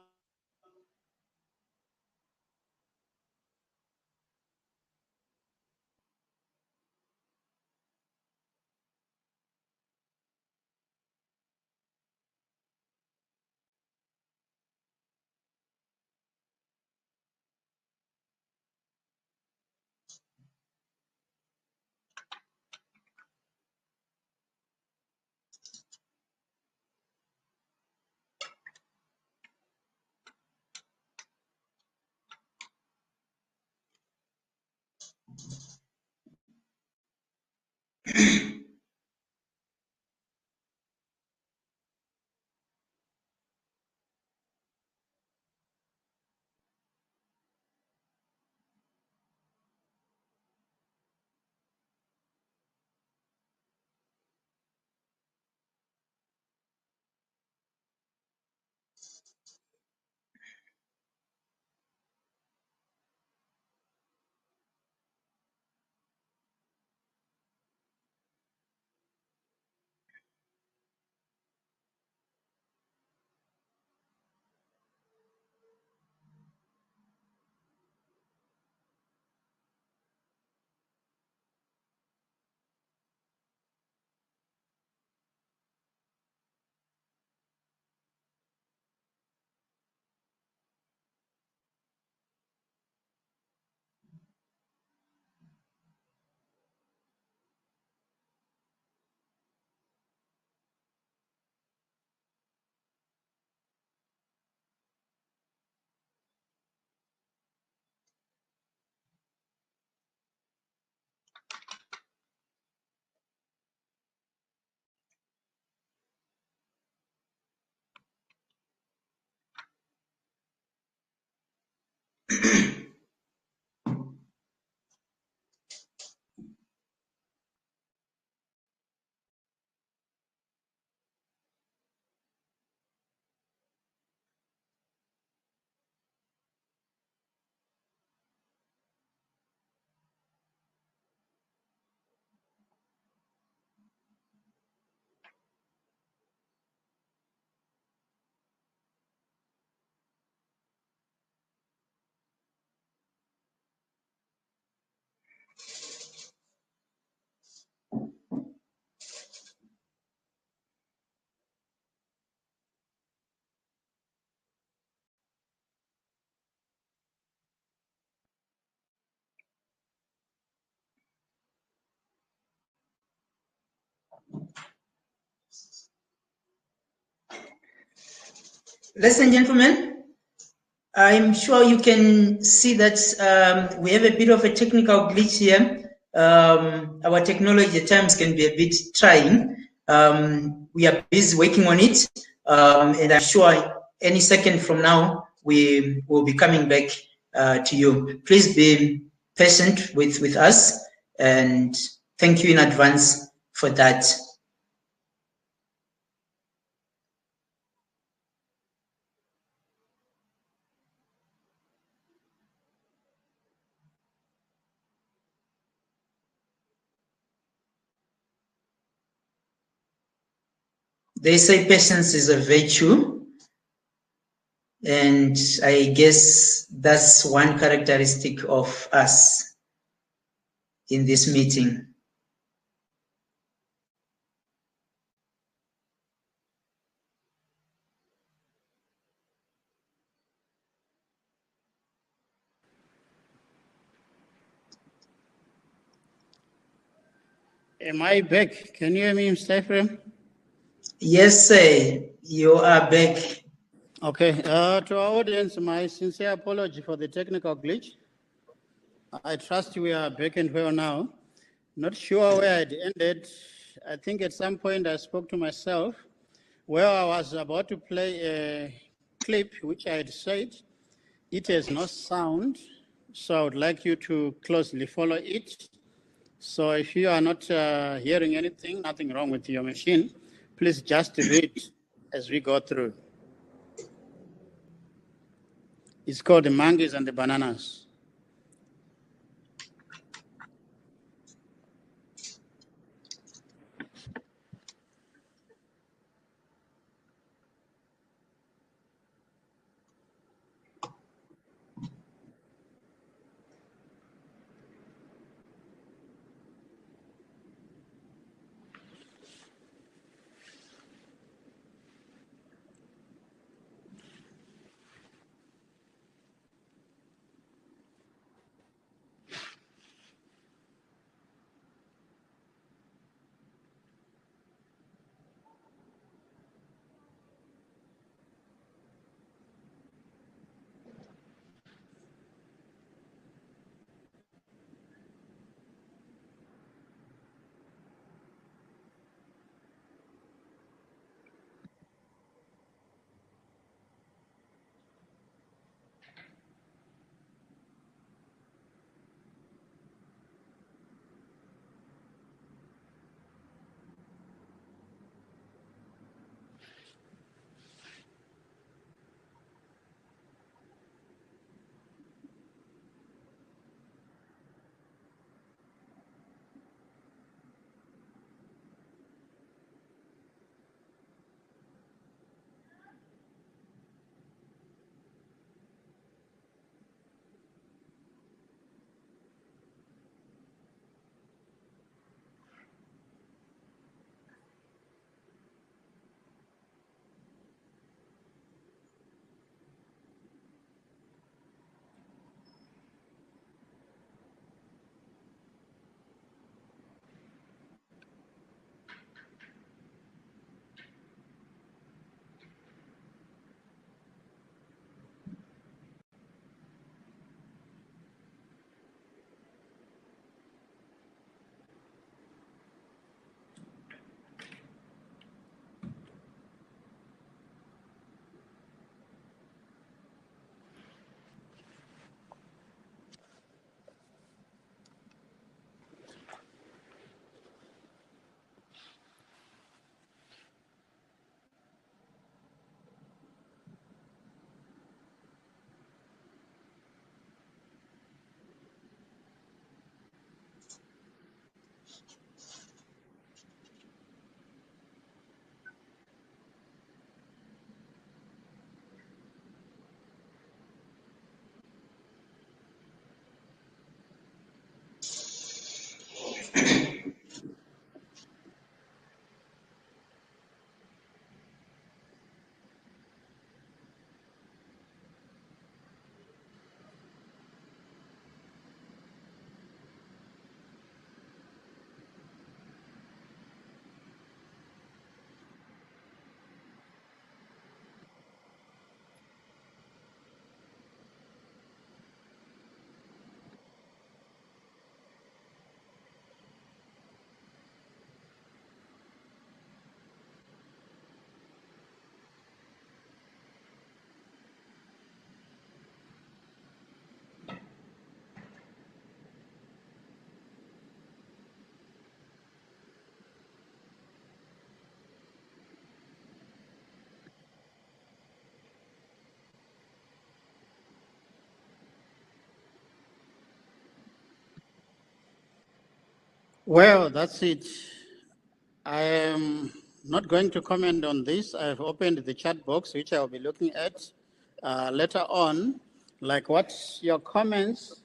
Ladies and gentlemen, I'm sure you can see that we have a bit of a technical glitch here. Our technology at times can be a bit trying. We are busy working on it, and I'm sure any second from now we will be coming back to you. Please be patient with us, and thank you in advance for that. They say patience is a virtue, and I guess that's one characteristic of us in this meeting. Am I back? Can you hear me, Mr. Ephraim? Yes, sir, you are back. Okay, to our audience, my sincere apology for the technical glitch. I trust we are back and well now. Not sure where it ended. I think at some point I spoke to myself where I was about to play a clip which I had said it has no sound, so I would like you to closely follow it. So if you are not hearing anything, nothing wrong with your machine, please just read as we go through. It's called The Monkeys and the Bananas. Well, that's it. I am not going to comment on this. I've opened the chat box, which I'll be looking at later on. Like, what's your comments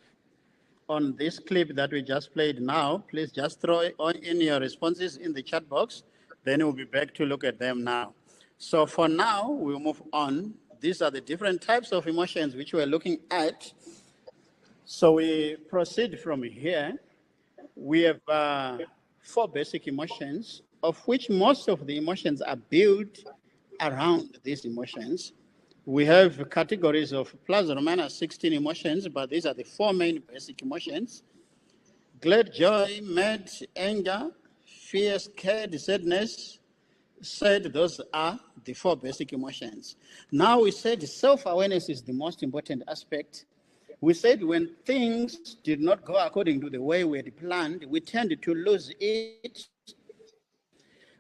on this clip that we just played now? Please just throw in your responses in the chat box. Then we'll be back to look at them now. So for now, we'll move on. These are the different types of emotions which we're looking at. So we proceed from here. We have 4 basic emotions, of which most of the emotions are built around these emotions. We have categories of plus or minus 16 emotions, but these are the 4 main basic emotions. Glad, joy, mad, anger, fear, scared, sadness. Said those are the 4 basic emotions. Now we said self-awareness is the most important aspect. We said when things did not go according to the way we had planned, we tended to lose it.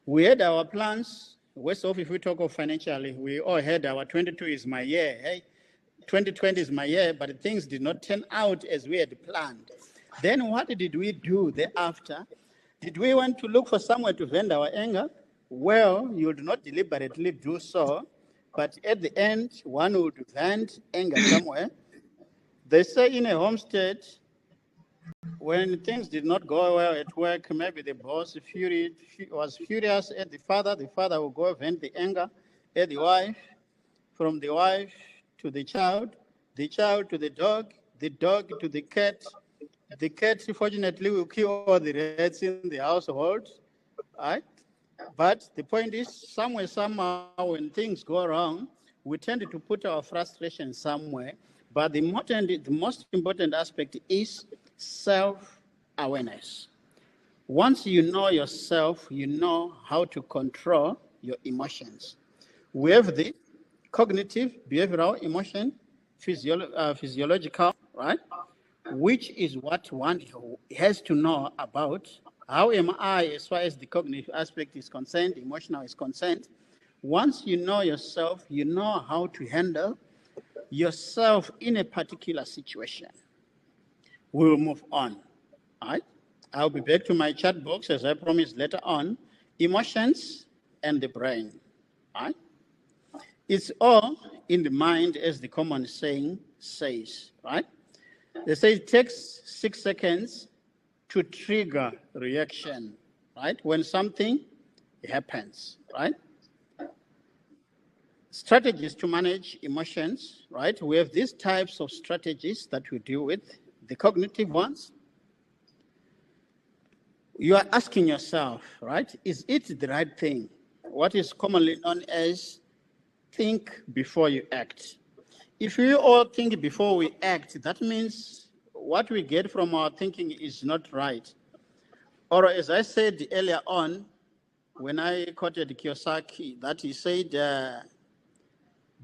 We had our plans. Worst off, if we talk of financially, we all had our 22 is my year. Hey, 2020 is my year, but things did not turn out as we had planned. Then what did we do thereafter? Did we want to look for somewhere to vent our anger? Well, you would not deliberately do so, but at the end, one would vent anger somewhere. They say in a homestead, when things did not go well at work, maybe the boss was furious at the father will go vent the anger at the wife, from the wife to the child to the dog to the cat. The cat, fortunately, will kill all the rats in the household, right? But the point is, somehow, when things go wrong, we tend to put our frustration somewhere. But the most important aspect is self-awareness. Once you know yourself, you know how to control your emotions. We have the cognitive, behavioral, emotion, physiological, right? Which is what one has to know about. How am I as far as the cognitive aspect is concerned, emotional is concerned? Once you know yourself, you know how to handle yourself in a particular situation. We will move on. All right? I'll be back to my chat box as I promised later on. Emotions and the brain. All right? It's all in the mind, as the common saying says, right? They say it takes 6 seconds to trigger reaction, right? When something happens, right? Strategies to manage emotions, right? We have these types of strategies that we deal with. The cognitive ones, you are asking yourself, right? Is it the right thing? What is commonly known as think before you act. If we all think before we act, that means what we get from our thinking is not right. Or as I said earlier on, when I quoted Kiyosaki, that he said,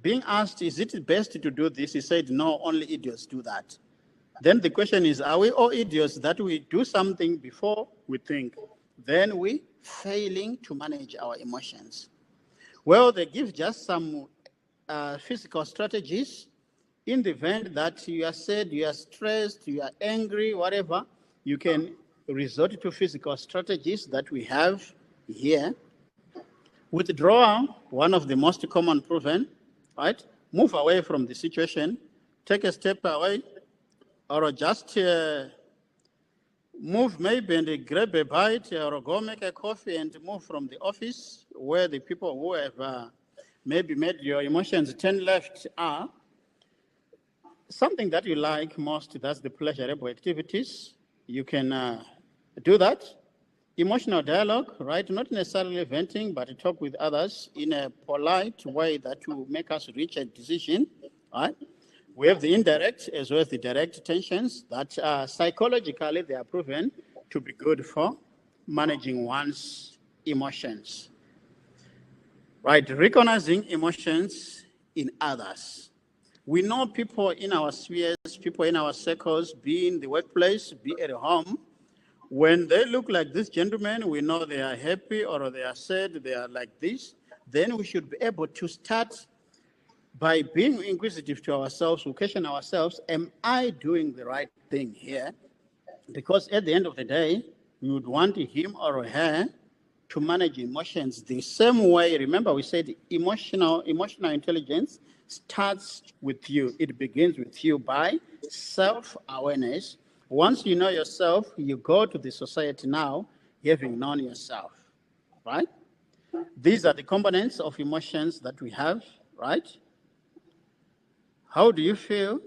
being asked, is it best to do this? He said, no, only idiots do that. Then the question is, are we all idiots that we do something before we think? Then we failing to manage our emotions. Well, they give just some physical strategies. In the event that you are sad, you are stressed, you are angry, whatever, you can resort to physical strategies that we have here. Withdrawal, one of the most common proven, right? Move away from the situation, take a step away, or just move maybe and grab a bite, or go make a coffee and move from the office where the people who have maybe made your emotions turn left are. Something that you like most, that's the pleasurable activities. You can do that. Emotional dialogue, right? Not necessarily venting, but talk with others in a polite way that will make us reach a decision, right? We have the indirect as well as the direct tensions that psychologically they are proven to be good for managing one's emotions. Right, recognizing emotions in others. We know people in our spheres, people in our circles, be in the workplace, be at home. When they look like this gentleman, we know they are happy or they are sad, they are like this. Then we should be able to start by being inquisitive to ourselves, we question ourselves, am I doing the right thing here? Because at the end of the day, we would want him or her to manage emotions the same way. Remember, we said emotional intelligence starts with you. It begins with you by self-awareness. Once you know yourself, you go to the society now, having known yourself, right? These are the components of emotions that we have, right? How do you feel?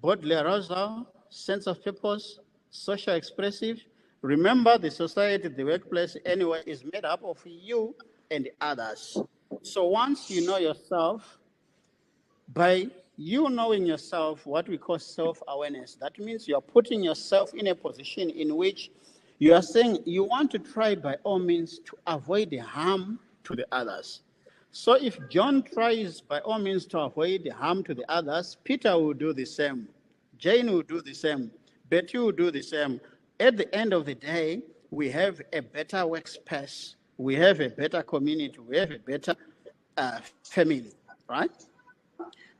Bodily arousal, sense of purpose, social expressive. Remember, the society, the workplace, anyway, is made up of you and others. So once you know yourself, by you knowing yourself, what we call self-awareness, that means you're putting yourself in a position in which you are saying you want to try by all means to avoid the harm to the others. So if John tries by all means to avoid the harm to the others, Peter will do the same. Jane will do the same. Betty will do the same. At the end of the day, we have a better workspace. We have a better community. We have a better family, right?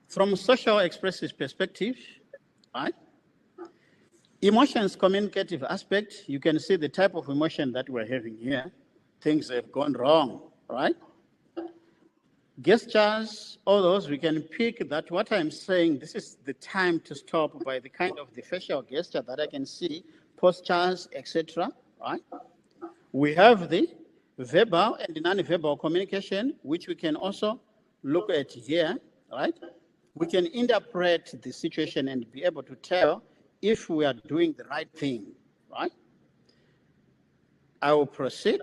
From a social expressive perspective, right? Emotions communicative aspect, you can see the type of emotion that we're having here. Things have gone wrong, right? Gestures, all those, we can pick that what I'm saying, this is the time to stop by the kind of the facial gesture that I can see, postures, etc., right? We have the verbal and non-verbal communication, which we can also look at here, right? We can interpret the situation and be able to tell if we are doing the right thing, right? I will proceed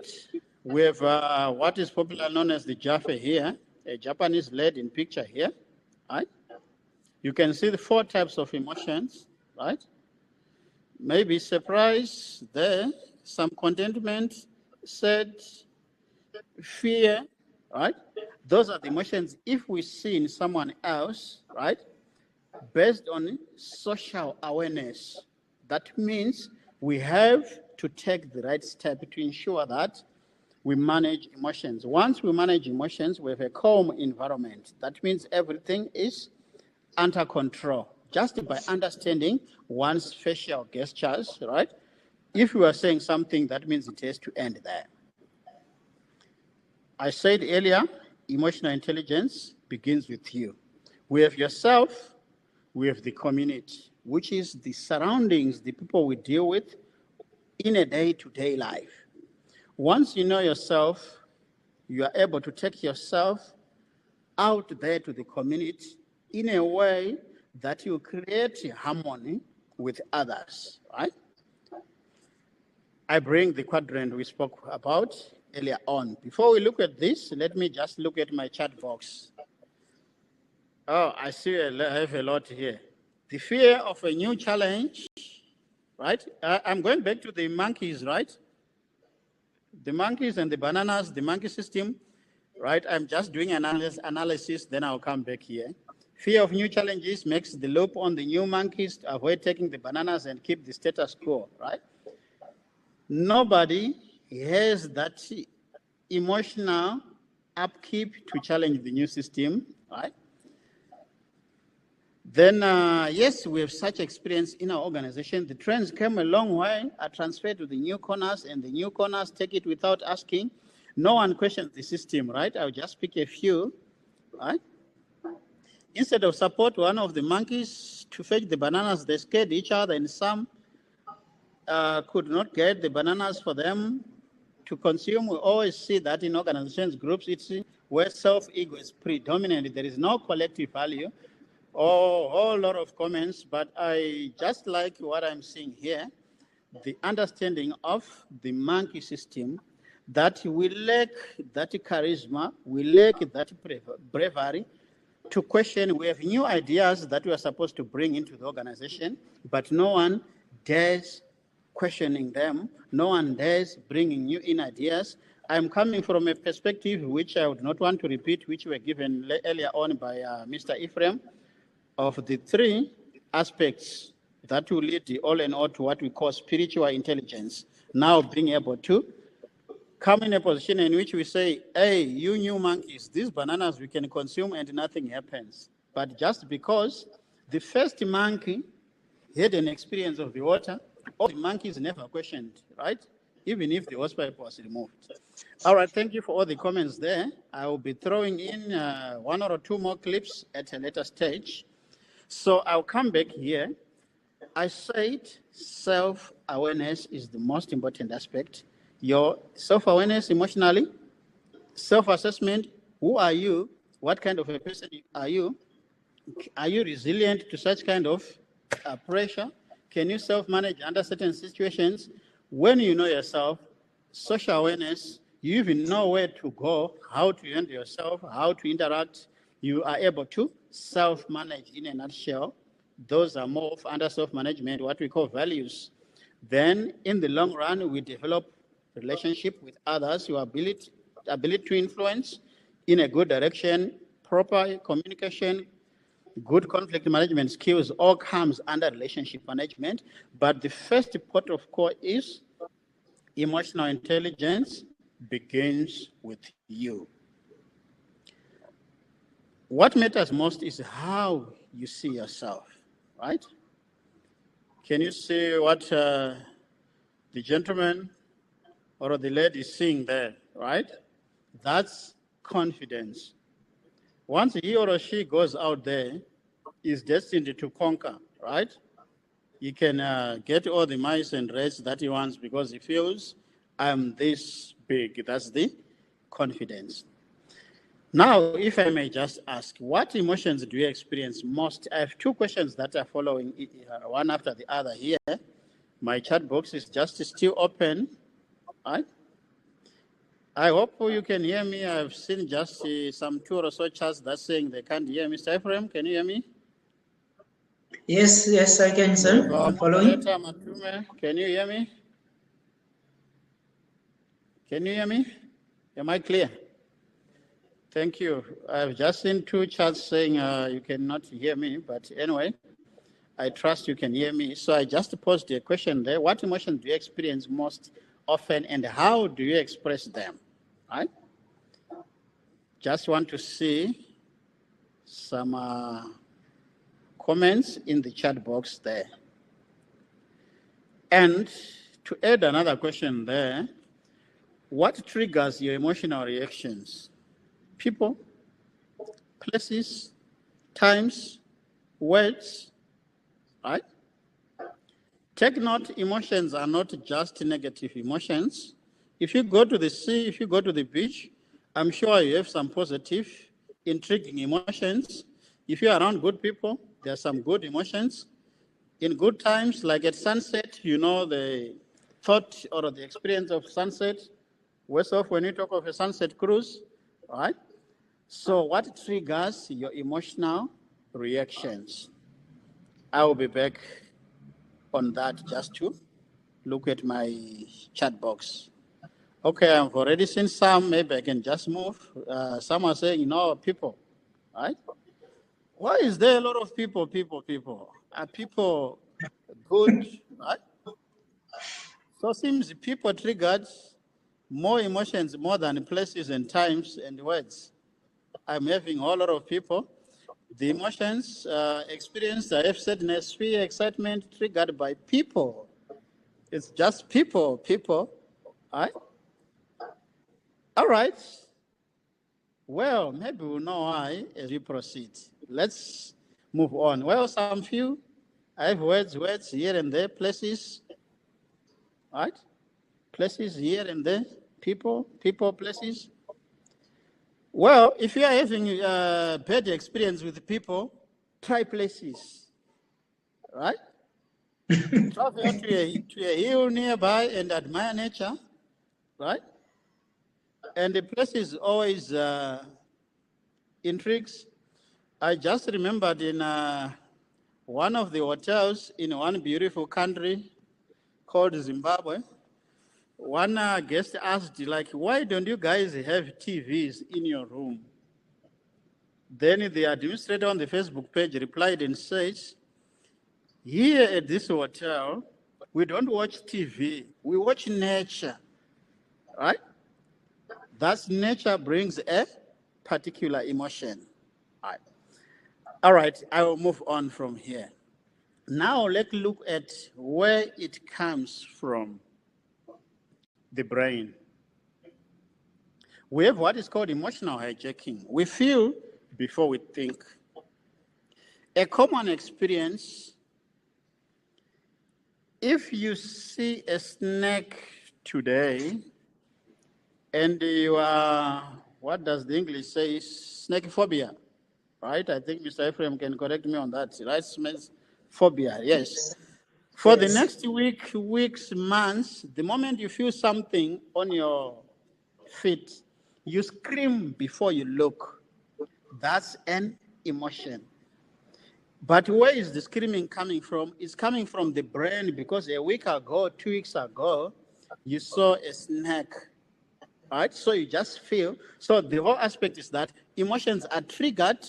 with what is popularly known as the Jaffe here, a Japanese lady in picture here, right? You can see the 4 types of emotions, right? Maybe surprise there, some contentment, sad, fear, right? Those are the emotions if we see in someone else, right? Based on social awareness. That means we have to take the right step to ensure that we manage emotions. Once we manage emotions, we have a calm environment. That means everything is under control. Just by understanding one's facial gestures, right? If you are saying something, that means it has to end there. I said earlier, emotional intelligence begins with you. We have yourself, we have the community, which is the surroundings, the people we deal with in a day-to-day life. Once you know yourself, you are able to take yourself out there to the community in a way that you create harmony with others, right? I bring the quadrant we spoke about earlier on. Before we look at this, let me just look at my chat box. Oh, I see I have a lot here. The fear of a new challenge, right? I'm going back to the monkeys, right? The monkeys and the bananas, the monkey system, right? I'm just doing an analysis, then I'll come back here. Fear of new challenges makes the loop on the new monkeys to avoid taking the bananas and keep the status quo, right? Nobody has that emotional upkeep to challenge the new system, right? Then, yes, we have such experience in our organization. The trends came a long way, are transferred to the new corners, and the new corners take it without asking. No one questions the system, right? I'll just pick a few, right? Instead of support one of the monkeys to fetch the bananas, they scared each other, and some could not get the bananas for them to consume. We always see that in organizations, groups, it's where self-ego is predominant. There is no collective value. Oh, a whole lot of comments, but I just like what I'm seeing here, the understanding of the monkey system, that we lack that charisma, we lack that bravery to question. We have new ideas that we are supposed to bring into the organization, but no one dares questioning them. No one dares bringing new in ideas. I'm coming from a perspective which I would not want to repeat, which were given earlier on by Mr. Ephraim, of the 3 aspects that will lead the all in all to what we call spiritual intelligence. Now being able to come in a position in which we say, hey, you new monkeys, these bananas we can consume and nothing happens. But just because the first monkey had an experience of the water, all the monkeys never questioned, right? even if the hosepipe was removed. All right, thank you for all the comments there. I will be throwing in one or two more clips at a later stage. So I'll come back here. I said self-awareness is the most important aspect. Your self-awareness emotionally, self-assessment, who are you? What kind of a person are you? Are you resilient to such kind of pressure? Can you self-manage under certain situations? When you know yourself, social awareness, you even know where to go, how to handle yourself, how to interact. You are able to self-manage in a nutshell. Those are more of under self-management, what we call values. Then in the long run, we develop relationship with others, your ability to influence in a good direction, proper communication, good conflict management skills all comes under relationship management. But the first port of call is emotional intelligence begins with you. What matters most is how you see yourself, right? Can you see what the gentleman or the lady is seeing there, right? That's confidence. Once he or she goes out there, is destined to conquer, right? He can get all the mice and rats that he wants because he feels, I'm this big. That's the confidence. Now, if I may just ask, what emotions do you experience most? I have two questions that are following one after the other here. My chat box is just still open, right? I hope you can hear me. I've seen just some two or so chats that's saying they can't hear me. Mr. Ephraim, can you hear me? Yes, I can, sir. I'm following. Can you hear me? Can you hear me? Am I clear? Thank you. I've just seen two chats saying you cannot hear me, but anyway, I trust you can hear me. So I just posed a question there. What emotions do you experience most often and how do you express them? Right? Just want to see some comments in the chat box there. And to add another question there, what triggers your emotional reactions? People, places, times, words, right? Take note, emotions are not just negative emotions. If you go to the sea, if you go to the beach, I'm sure you have some positive, intriguing emotions. If you're around good people, there are some good emotions. In good times, like at sunset, you know the thought or the experience of sunset. Worse off when you talk of a sunset cruise, right? So what triggers your emotional reactions? I will be back on that just to look at my chat box. Okay, I've already seen some. Maybe I can just move. Some are saying, people, right? Why is there a lot of people? Are people good, right? So it seems people triggered more emotions more than places and times and words. I'm having a whole lot of people. The emotions experienced, I have sadness, fear, excitement triggered by people. It's just people, right? All right. Well, maybe we'll know why as we proceed. Let's move on. Well, some few, I have words here and there, places, right? Places here and there, people, places. Well, if you are having a bad experience with people, try places, right? Travel to a hill nearby and admire nature, right? And the places always intrigues. I just remembered in one of the hotels in one beautiful country called Zimbabwe, one guest asked, like, why don't you guys have TVs in your room? Then the administrator on the Facebook page replied and says, here at this hotel, we don't watch TV, we watch nature, right? Thus, nature brings a particular emotion. All right, I will move on from here. Now let's look at where it comes from. the brain. We have what is called emotional hijacking. We feel before we think. A common experience, if you see a snake today and you are, what does the English say, snake phobia, right? I think Mr. Ephraim can correct me on that, right? Phobia, yes. For the next weeks, months, the moment you feel something on your feet, you scream before you look. That's an emotion. But where is the screaming coming from? It's coming from the brain because a week ago, 2 weeks ago, you saw a snake, right? So you just feel. So the whole aspect is that emotions are triggered,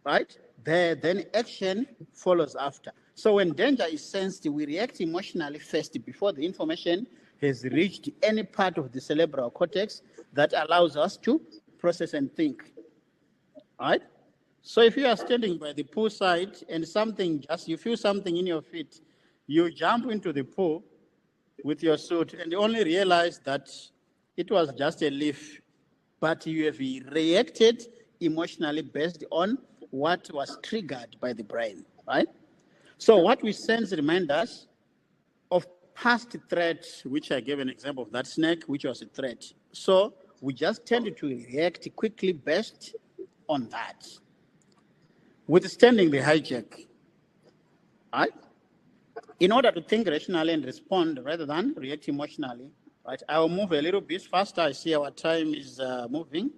right? Then action follows after. So when danger is sensed, we react emotionally first before the information has reached any part of the cerebral cortex that allows us to process and think, right? So if you are standing by the poolside and you feel something in your feet, you jump into the pool with your suit and you only realize that it was just a leaf, but you have reacted emotionally based on what was triggered by the brain, right? So what we sense reminds us of past threats, which I gave an example of that snake, which was a threat. So we just tend to react quickly based on that. Withstanding the hijack, right? In order to think rationally and respond rather than react emotionally, right? I will move a little bit faster. I see our time is moving,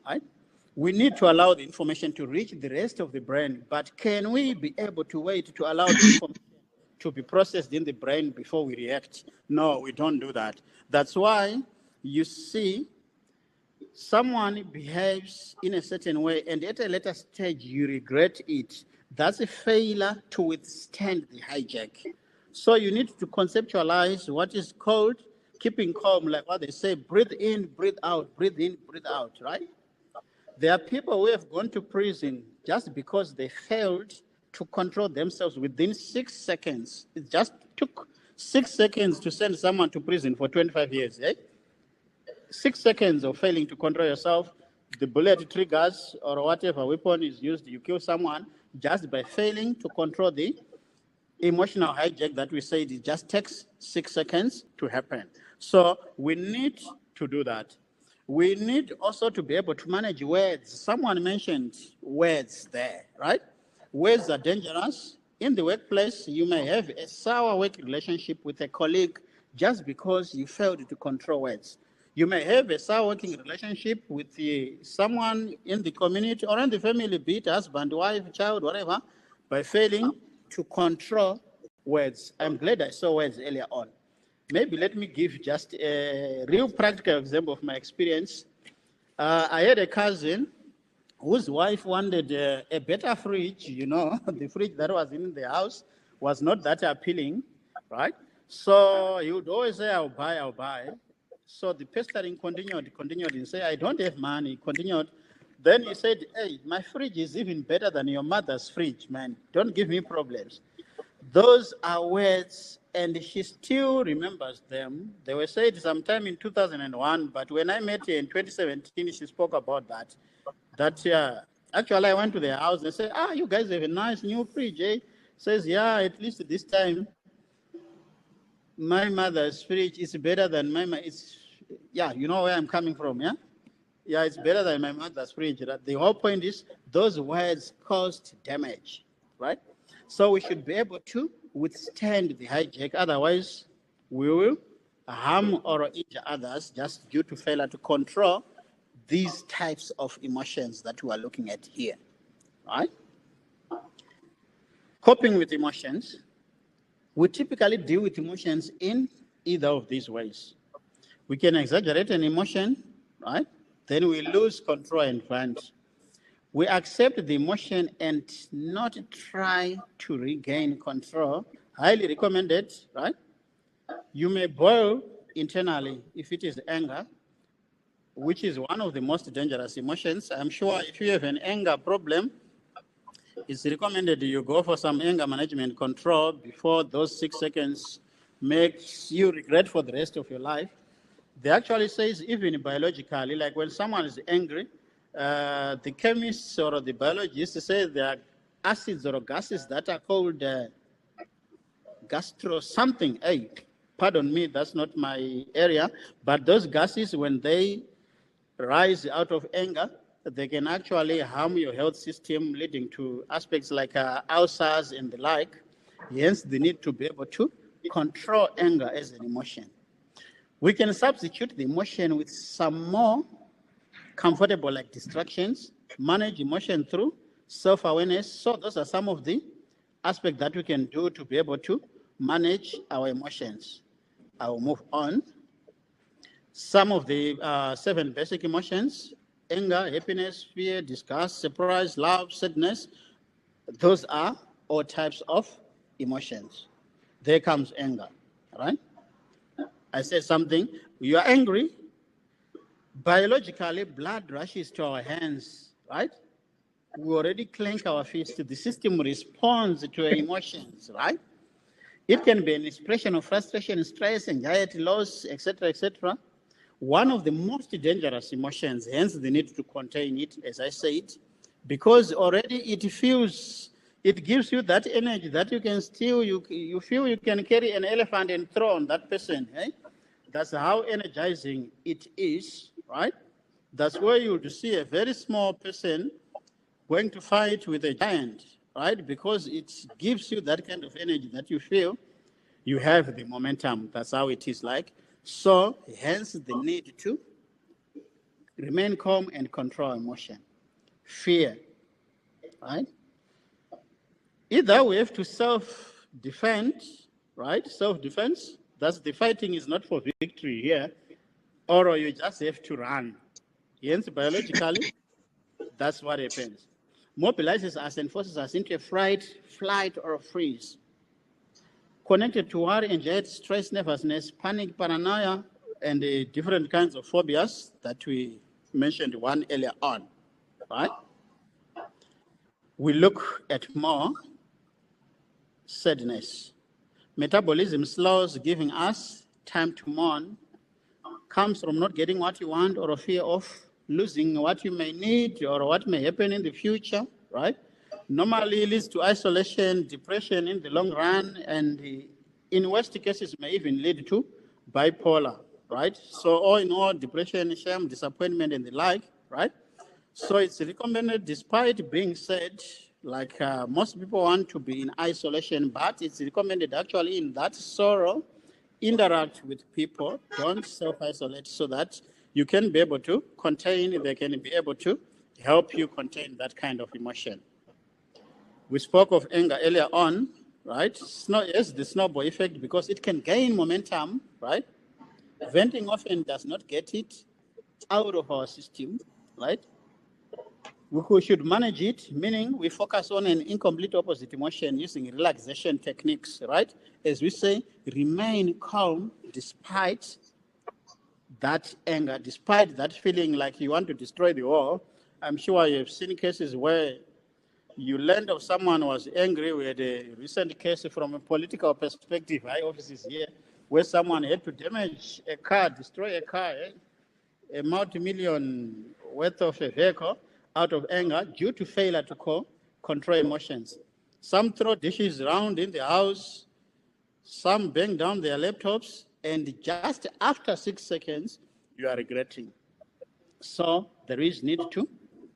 right? We need to allow the information to reach the rest of the brain, but can we be able to wait to allow the information to be processed in the brain before we react? No, we don't do that. That's why you see someone behaves in a certain way and at a later stage you regret it. That's a failure to withstand the hijack. So you need to conceptualize what is called keeping calm, like what they say, breathe in, breathe out, right? There are people who have gone to prison just because they failed to control themselves within 6 seconds. It just took 6 seconds to send someone to prison for 25 years, eh? 6 seconds of failing to control yourself, the bullet triggers or whatever weapon is used, you kill someone just by failing to control the emotional hijack that we said it just takes 6 seconds to happen. So we need to do that. We need also to be able to manage words. Someone mentioned words there, right? Words are dangerous. In the workplace, you may have a sour work relationship with a colleague just because you failed to control words. You may have a sour working relationship with someone in the community or in the family, be it husband, wife, child, whatever, by failing to control words. I'm glad I saw words earlier on. Maybe let me give just a real practical example of my experience. I had a cousin whose wife wanted a better fridge, the fridge that was in the house was not that appealing, right? So he would always say, I'll buy. So the pestering continued and say, I don't have money, continued. Then he said, hey, my fridge is even better than your mother's fridge, man. Don't give me problems. Those are words, and she still remembers them. They were said sometime in 2001, but when I met her in 2017, she spoke about that. Actually, I went to their house and said, you guys have a nice new fridge, eh? Says, yeah, at least this time, my mother's fridge is better than you know where I'm coming from, yeah? Yeah, it's better than my mother's fridge. The whole point is those words caused damage, right? So we should be able to withstand the hijack. Otherwise, we will harm or injure others just due to failure to control these types of emotions that we are looking at here, right? Coping with emotions. We typically deal with emotions in either of these ways. We can exaggerate an emotion, right? Then we lose control and advantage. We accept the emotion and not try to regain control. Highly recommended, right? You may boil internally if it is anger, which is one of the most dangerous emotions. I'm sure if you have an anger problem, it's recommended you go for some anger management control before those 6 seconds makes you regret for the rest of your life. They actually says even biologically, like when someone is angry, the chemists or the biologists say there are acids or gases that are called gastro something. Hey, pardon me, that's not my area. But those gases, when they rise out of anger, they can actually harm your health system, leading to aspects like ulcers and the like. Hence, the need to be able to control anger as an emotion. We can substitute the emotion with some more comfortable like distractions, manage emotion through self-awareness. So those are some of the aspects that we can do to be able to manage our emotions. I will move on. Some of the 7 basic emotions: anger, happiness, fear, disgust, surprise, love, sadness. Those are all types of emotions. There comes anger, right? I said something, you are angry, biologically blood rushes to our hands, right? We already clench our fists, the system responds to our emotions, right? It can be an expression of frustration, stress, anxiety, loss, etc., etc. One of the most dangerous emotions, hence the need to contain it, as I said, because already it gives you that energy that you can still, you feel you can carry an elephant and throw on that person, eh? That's how energizing it is, right? That's where you would see a very small person going to fight with a giant, right? Because it gives you that kind of energy that you feel you have the momentum. That's how it is like. So, hence the need to remain calm and control emotion. Fear, right? Either we have to self-defend, right? Self-defense. That's the fighting is not for victory here, or you just have to run. Hence, biologically, that's what happens. Mobilizes us and forces us into a fright, flight, or freeze. Connected to worry, anxiety, stress, nervousness, panic, paranoia, and the different kinds of phobias that we mentioned one earlier on, right? We look at more sadness. Metabolism slows, giving us time to mourn, comes from not getting what you want or a fear of losing what you may need or what may happen in the future, right? Normally leads to isolation, depression in the long run, and in worst cases may even lead to bipolar, right? So all in all, depression, shame, disappointment, and the like, right? So it's recommended, despite being said, like most people want to be in isolation, but it's recommended actually in that sorrow, interact with people, don't self-isolate so that you can be able to contain, they can be able to help you contain that kind of emotion. We spoke of anger earlier on, right? Yes, the snowball effect, because it can gain momentum, right? Venting often does not get it out of our system, right? We should manage it, meaning we focus on an incomplete opposite emotion using relaxation techniques, right? As we say, remain calm despite that anger, despite that feeling like you want to destroy the world. I'm sure you've seen cases where you learned of someone was angry. We had a recent case from a political perspective, high offices here, where someone had to damage a car, destroy a car, a multi-million worth of a vehicle out of anger due to failure to control emotions. Some throw dishes around in the house, some bang down their laptops, and just after 6 seconds, you are regretting. So there is need to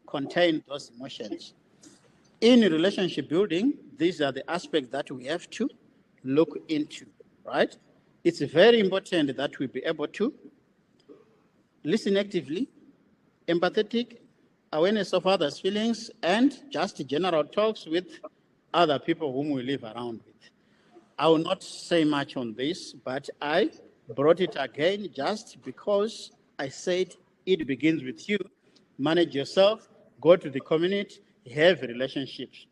contain those emotions. In relationship building, these are the aspects that we have to look into, right? It's very important that we be able to listen actively, empathetic, awareness of others' feelings, and just general talks with other people whom we live around with. I will not say much on this, but I brought it again just because I said it begins with you. Manage yourself, go to the community, have relationships.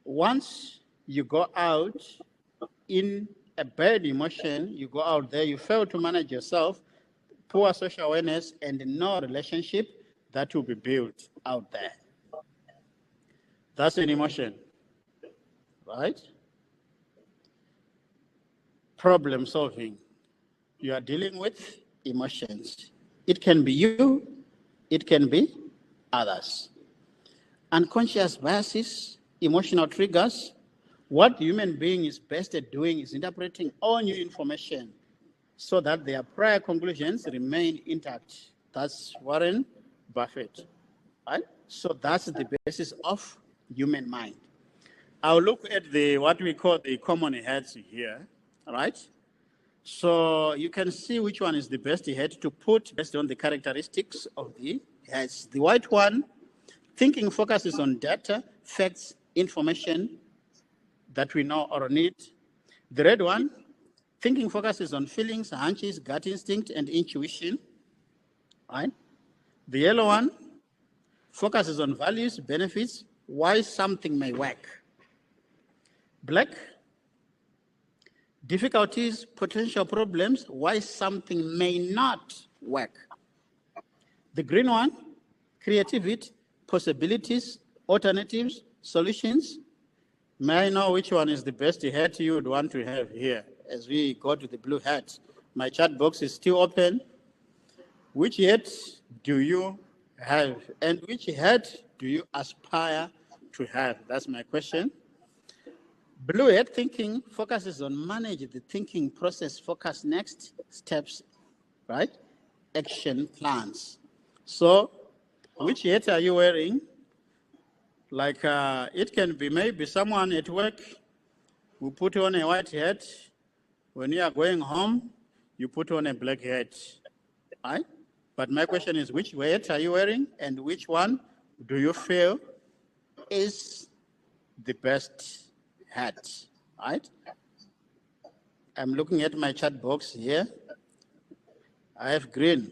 Once you go out in a bad emotion, you go out there, you fail to manage yourself, poor social awareness, and no relationship that will be built out there. That's an emotion, right? problem solving. You are dealing with emotions. It can be you, it can be others. Unconscious biases, emotional triggers. What the human being is best at doing is interpreting all new information so that their prior conclusions remain intact. That's Warren Buffett, right? So that's the basis of human mind. I'll look at what we call the common heads here, right? So you can see which one is the best head to put based on the characteristics of the heads. The white one, thinking focuses on data, facts, information that we know or need. The red one, thinking focuses on feelings, hunches, gut instinct, and intuition. Right? The yellow one focuses on values, benefits, why something may work. Black, difficulties, potential problems, why something may not work. The green one, creativity, possibilities, alternatives, solutions. May I know which one is the best hat you would want to have here as we go to the blue hat? My chat box is still open. Which hat do you have? And which hat do you aspire to have? That's my question. Blue hat thinking focuses on manage the thinking process, focus next steps, right? Action plans. So, which hat are you wearing? Like it can be maybe someone at work who put on a white hat. When you are going home, you put on a black hat, right? But my question is, which hat are you wearing, and which one do you feel is the best hat, right? I'm looking at my chat box here. I have green,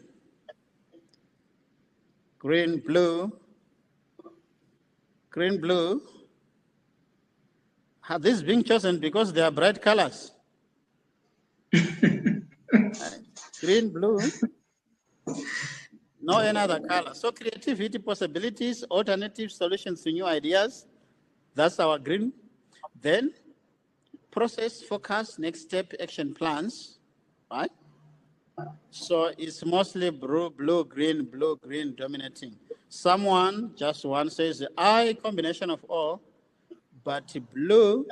blue. Have this been chosen because they are bright colors? Green, blue, no another color. So creativity, possibilities, alternative solutions to new ideas. That's our green. Then process, focus, next step, action plans, right? So it's mostly blue, green dominating. Someone just one says, I combination of all, but blue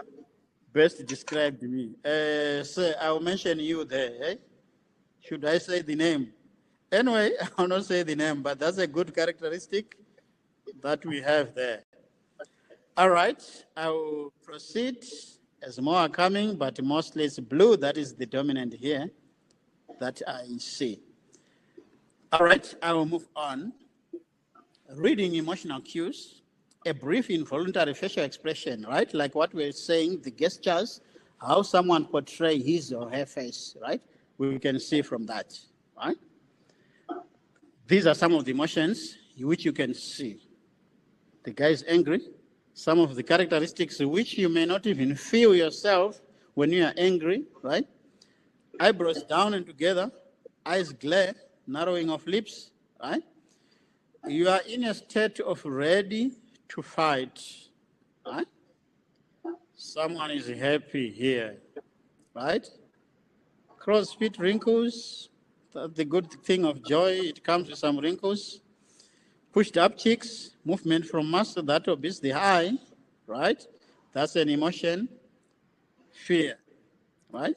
best described me. So I'll mention you there. Eh? Should I say the name? Anyway, I'll not say the name, but that's a good characteristic that we have there. All right, I will proceed as more are coming, but mostly it's blue that is the dominant here that I see. All right, I will move on. Reading emotional cues, a brief involuntary facial expression, right? Like what we're saying, the gestures, how someone portray his or her face, right? We can see from that, right? These are some of the emotions which you can see. The guy is angry. Some of the characteristics which you may not even feel yourself when you are angry, right? Eyebrows down and together, eyes glare, narrowing of lips, right? You are in a state of ready to fight, right? Someone is happy here, right? Crow's feet, wrinkles, that's the good thing of joy, it comes with some wrinkles. Pushed up cheeks, movement from muscle that obeys the eye, right? That's an emotion. Fear, right?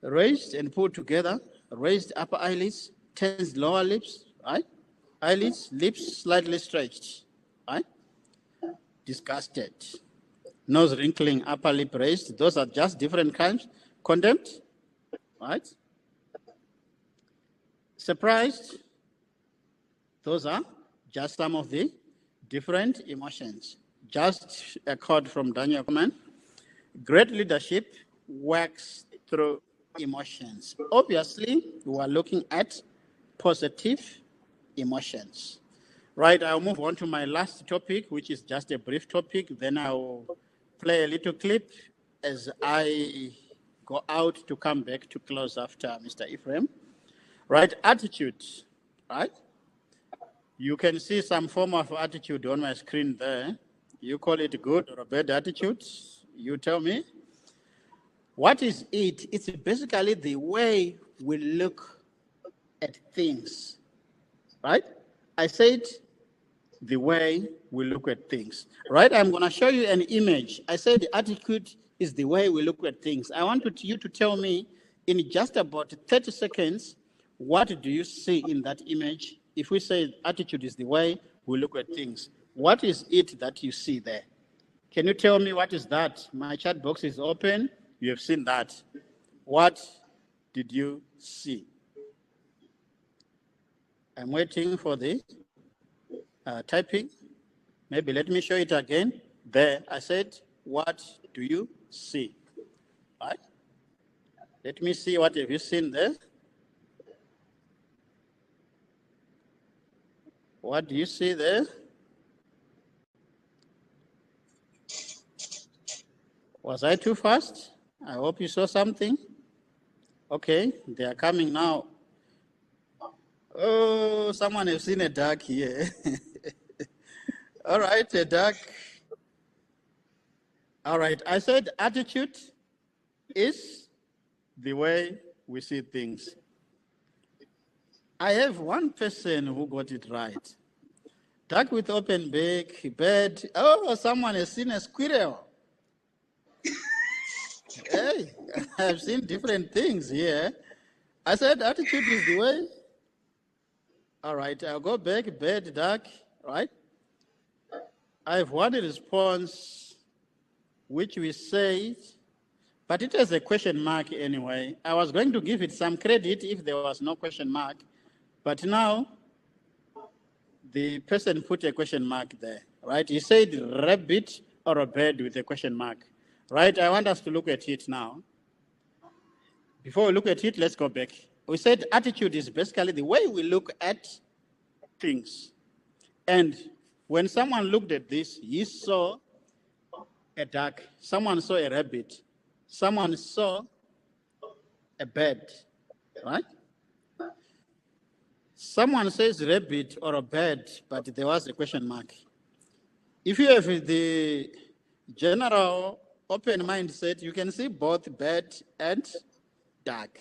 Raised and pulled together, raised upper eyelids, tensed lower lips, right? Eyelids, lips slightly stretched, right? Disgusted. Nose wrinkling, upper lip raised. Those are just different kinds. Contempt, right? Surprised. Those are just some of the different emotions. Just a quote from Daniel Kahneman. Great leadership works through emotions. Obviously, we are looking at positive emotions. Right, I'll move on to my last topic, which is just a brief topic. Then I'll play a little clip as I go out to come back to close after Mr. Ephraim. Right, attitude, right? You can see some form of attitude on my screen there. You call it good or a bad attitude? You tell me. What is it? It's basically the way we look at things, right? I said the way we look at things, right? I'm going to show you an image. I said the attitude is the way we look at things. I want you to tell me in just about 30 seconds, what do you see in that image? If we say attitude is the way we look at things, what is it that you see there? Can you tell me what is that? My chat box is open. You have seen that. What did you see? I'm waiting for the typing. Maybe let me show it again. There, I said, what do you see? Right? Let me see what have you seen there. What do you see there? Was I too fast? I hope you saw something. Okay, they are coming now. Oh, someone has seen a duck here. All right, a duck. All right, I said attitude is the way we see things. I have one person who got it right. Duck with open beak, bird. Oh, someone has seen a squirrel. Hey, I've seen different things here. I said attitude is the way. All right, I'll go back, bird, duck, right? I have one response, which we say, but it has a question mark anyway. I was going to give it some credit if there was no question mark, but now the person put a question mark there, right? He said rabbit or a bird with a question mark, right? I want us to look at it now. Before we look at it, let's go back. We said attitude is basically the way we look at things. And when someone looked at this, he saw a duck, someone saw a rabbit, someone saw a bird, right? Someone says rabbit or a bird, but there was a question mark. If you have the general open mindset, you can see both bird and duck.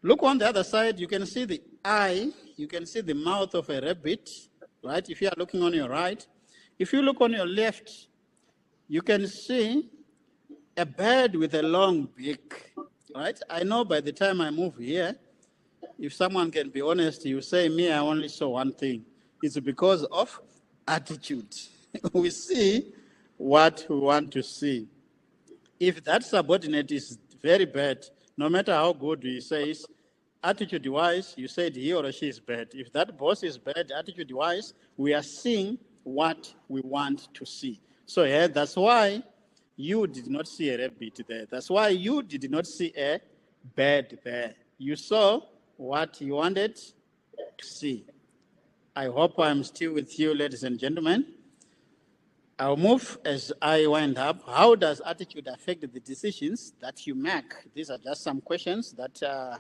Look on the other side, you can see the eye, you can see the mouth of a rabbit, right? If you are looking on your right. If you look on your left, you can see a bird with a long beak, right? I know by the time I move here, if someone can be honest, you say, me, I only saw one thing. It's because of attitude. We see what we want to see. If that subordinate is very bad, no matter how good he says, attitude-wise, you said he or she is bad. If that boss is bad, attitude-wise, we are seeing what we want to see. So yeah, that's why you did not see a rabbit there. That's why you did not see a bird there. You saw what you wanted to see. I hope I'm still with you, ladies and gentlemen. I'll move as I wind up. How does attitude affect the decisions that you make? These are just some questions that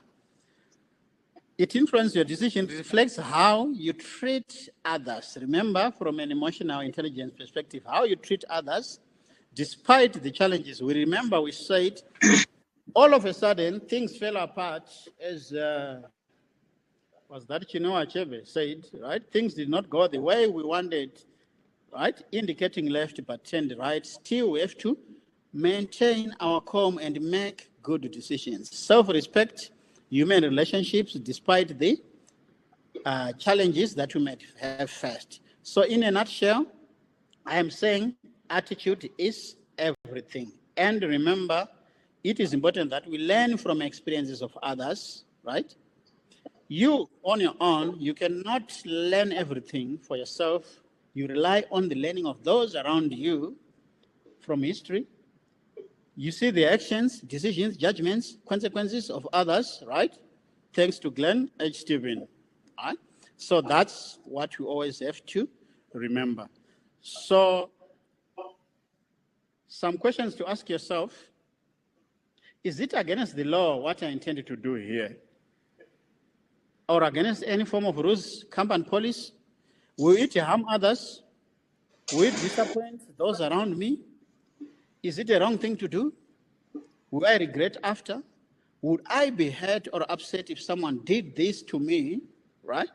it influences your decision. It reflects how you treat others. Remember, from an emotional intelligence perspective, how you treat others, despite the challenges. We remember we said, all of a sudden, things fell apart as, was that Chinua Achebe said, right? Things did not go the way we wanted, right? Indicating left but turned right. Still, we have to maintain our calm and make good decisions. Self-respect, human relationships, despite the challenges that we might have faced. So in a nutshell, I am saying attitude is everything. And remember, it is important that we learn from experiences of others, right? You, on your own, you cannot learn everything for yourself. You rely on the learning of those around you from history. You see the actions, decisions, judgments, consequences of others, right? Thanks to Glenn H. Stephen. Right? So that's what we always have to remember. So some questions to ask yourself. Is it against the law what I intended to do here? Or against any form of rules, company policy? Will it harm others? Will it disappoint those around me? Is it a wrong thing to do? Will I regret after? Would I be hurt or upset if someone did this to me, right?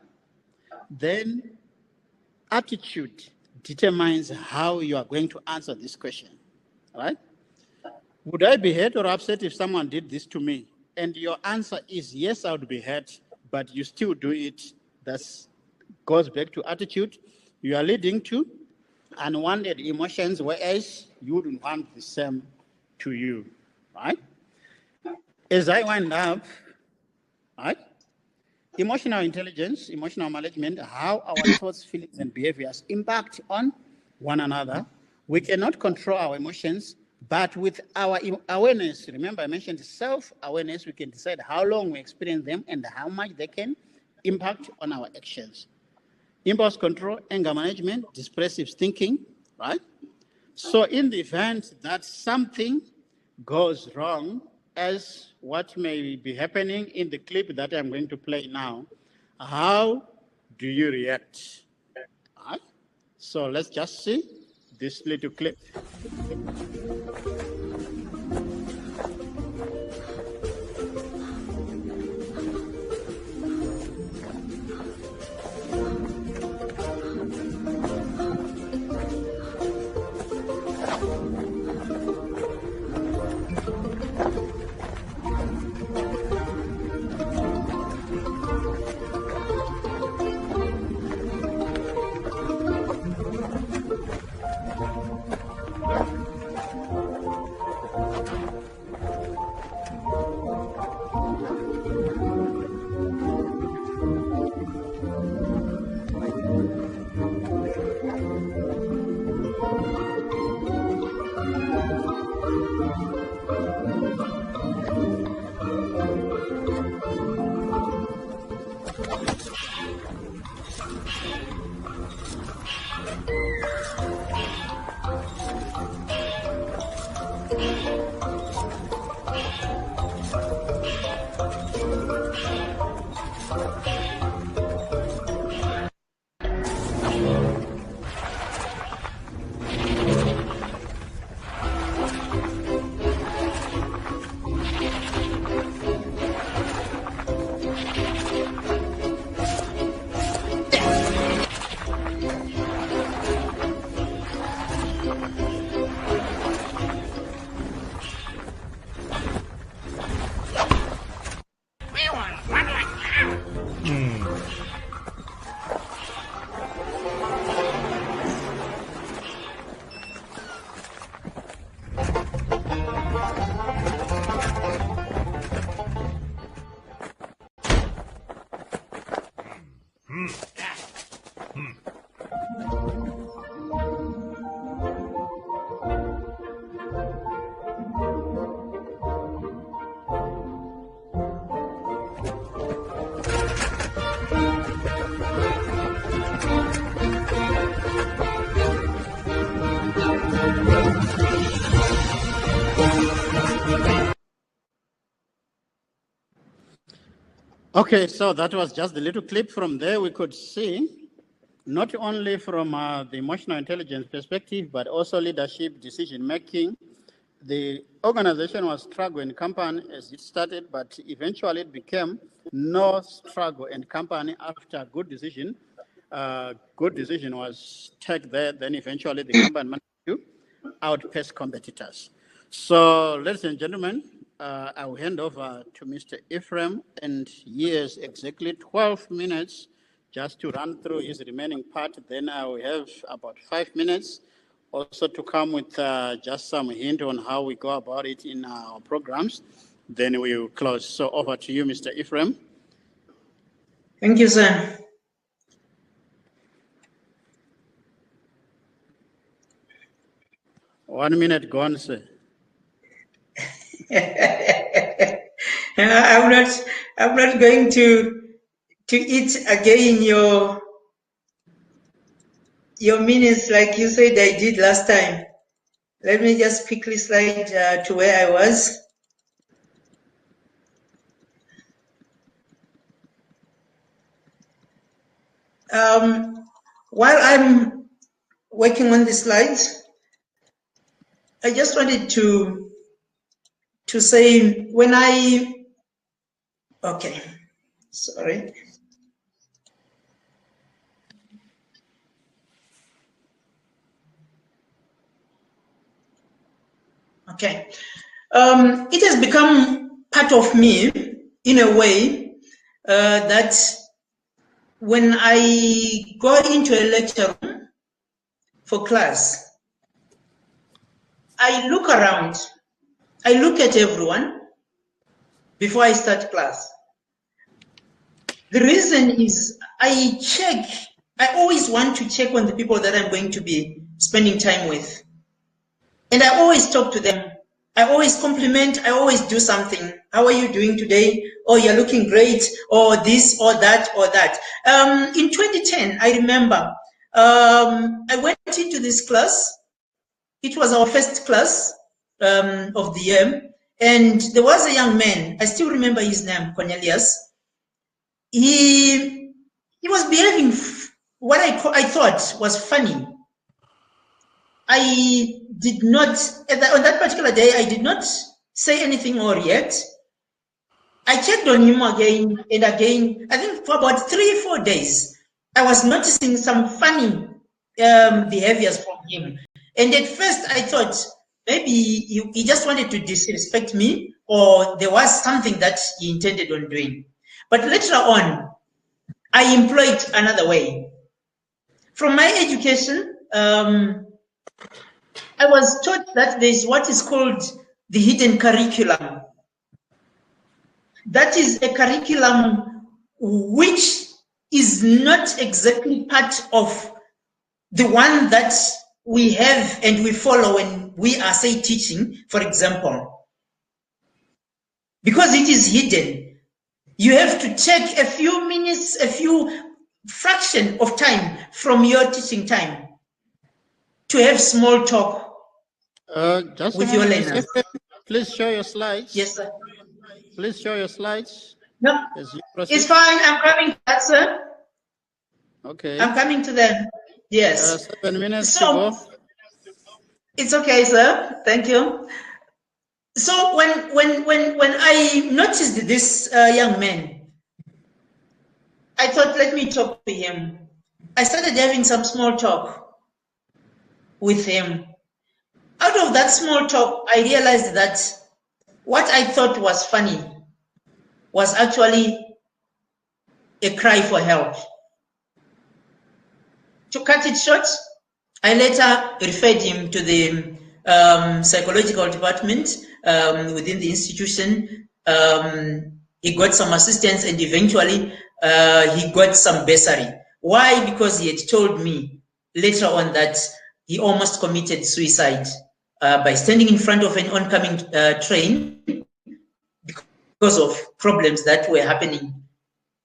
Then attitude determines how you are going to answer this question, right? Would I be hurt or upset if someone did this to me? And your answer is yes, I would be hurt, but you still do it. That goes back to attitude. You are leading to unwanted emotions, whereas you wouldn't want the same to you, right? As I wind up, right? Emotional intelligence, emotional management, how our thoughts, feelings, and behaviors impact on one another. We cannot control our emotions, but with our awareness, remember I mentioned self-awareness, we can decide how long we experience them and how much they can impact on our actions. Impulse control, anger management, dispersive thinking, right? So in the event that something goes wrong, as what may be happening in the clip that I'm going to play now, how do you react? Right? So let's just see this little clip. Okay, so that was just a little clip. From there, we could see not only from the emotional intelligence perspective, but also leadership, decision-making. The organization was struggle and company as it started, but eventually it became no struggle and company after good decision. Good decision was taken there, then eventually the company managed to outpace competitors. So, ladies and gentlemen, I will hand over to Mr. Ephraim, and he has exactly 12 minutes just to run through his remaining part. Then I will have about 5 minutes also to come with just some hint on how we go about it in our programs. Then we will close. So over to you, Mr. Ephraim. Thank you, sir. One minute gone, sir. I'm not going to eat again your minutes like you said I did last time. Let me just quickly slide to where I was. While I'm working on the slides, I just wanted to to say when okay, sorry. Okay. It has become part of me in a way that when I go into a lecture room for class, I look around, I look at everyone before I start class. The reason is I always want to check on the people that I'm going to be spending time with. And I always talk to them. I always compliment, I always do something. How are you doing today? Oh, you're looking great, or this, or that, or that. In 2010, I remember, I went into this class. It was our first class of the year. And there was a young man, I still remember his name, Cornelius. He was behaving what I thought was funny. I did not, on that particular day, I did not say anything or react. I checked on him again and again. I think for about 3 or 4 days, I was noticing some funny behaviors from him. And at first, I thought maybe he just wanted to disrespect me, or there was something that he intended on doing. But later on, I employed another way. From my education, I was taught that there is what is called the hidden curriculum. That is a curriculum which is not exactly part of the one that we have and we follow when we are, say, teaching, for example. Because it is hidden, you have to take a few minutes, a few fraction of time from your teaching time to have small talk Just with a your moment, learners. please show your slides. Yes, sir. Please show your slides. No, as you proceed. it's fine. I'm coming to that, sir. Okay. I'm coming to them. Yes. 7 minutes to So go. it's okay, sir. Thank you. So when I noticed this young man, I thought, let me talk to him. I started having some small talk with him. Out of that small talk, I realized that what I thought was funny was actually a cry for help. To cut it short, I later referred him to the psychological department within the institution. He got some assistance and eventually he got some bursary. Why? Because he had told me later on that he almost committed suicide by standing in front of an oncoming train because of problems that were happening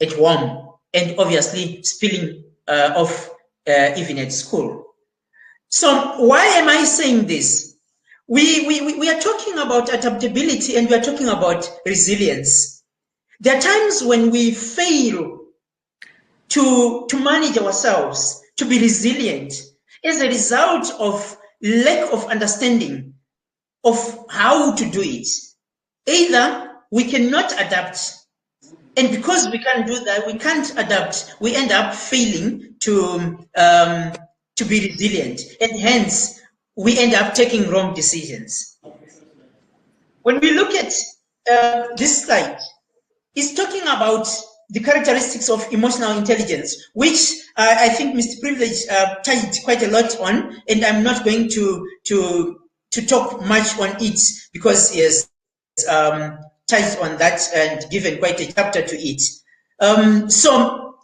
at home and obviously spilling off even at school. So why am I saying this? We are talking about adaptability and we are talking about resilience. There are times when we fail to manage ourselves, to be resilient, as a result of lack of understanding of how to do it. Either we cannot adapt, and because we can't do that, we can't adapt, we end up failing to be resilient, and hence we end up taking wrong decisions. When we look at this slide, it's talking about the characteristics of emotional intelligence, which I think Mr. Privilege touched quite a lot on, and I'm not going to talk much on it because he has touched on that and given quite a chapter to it. So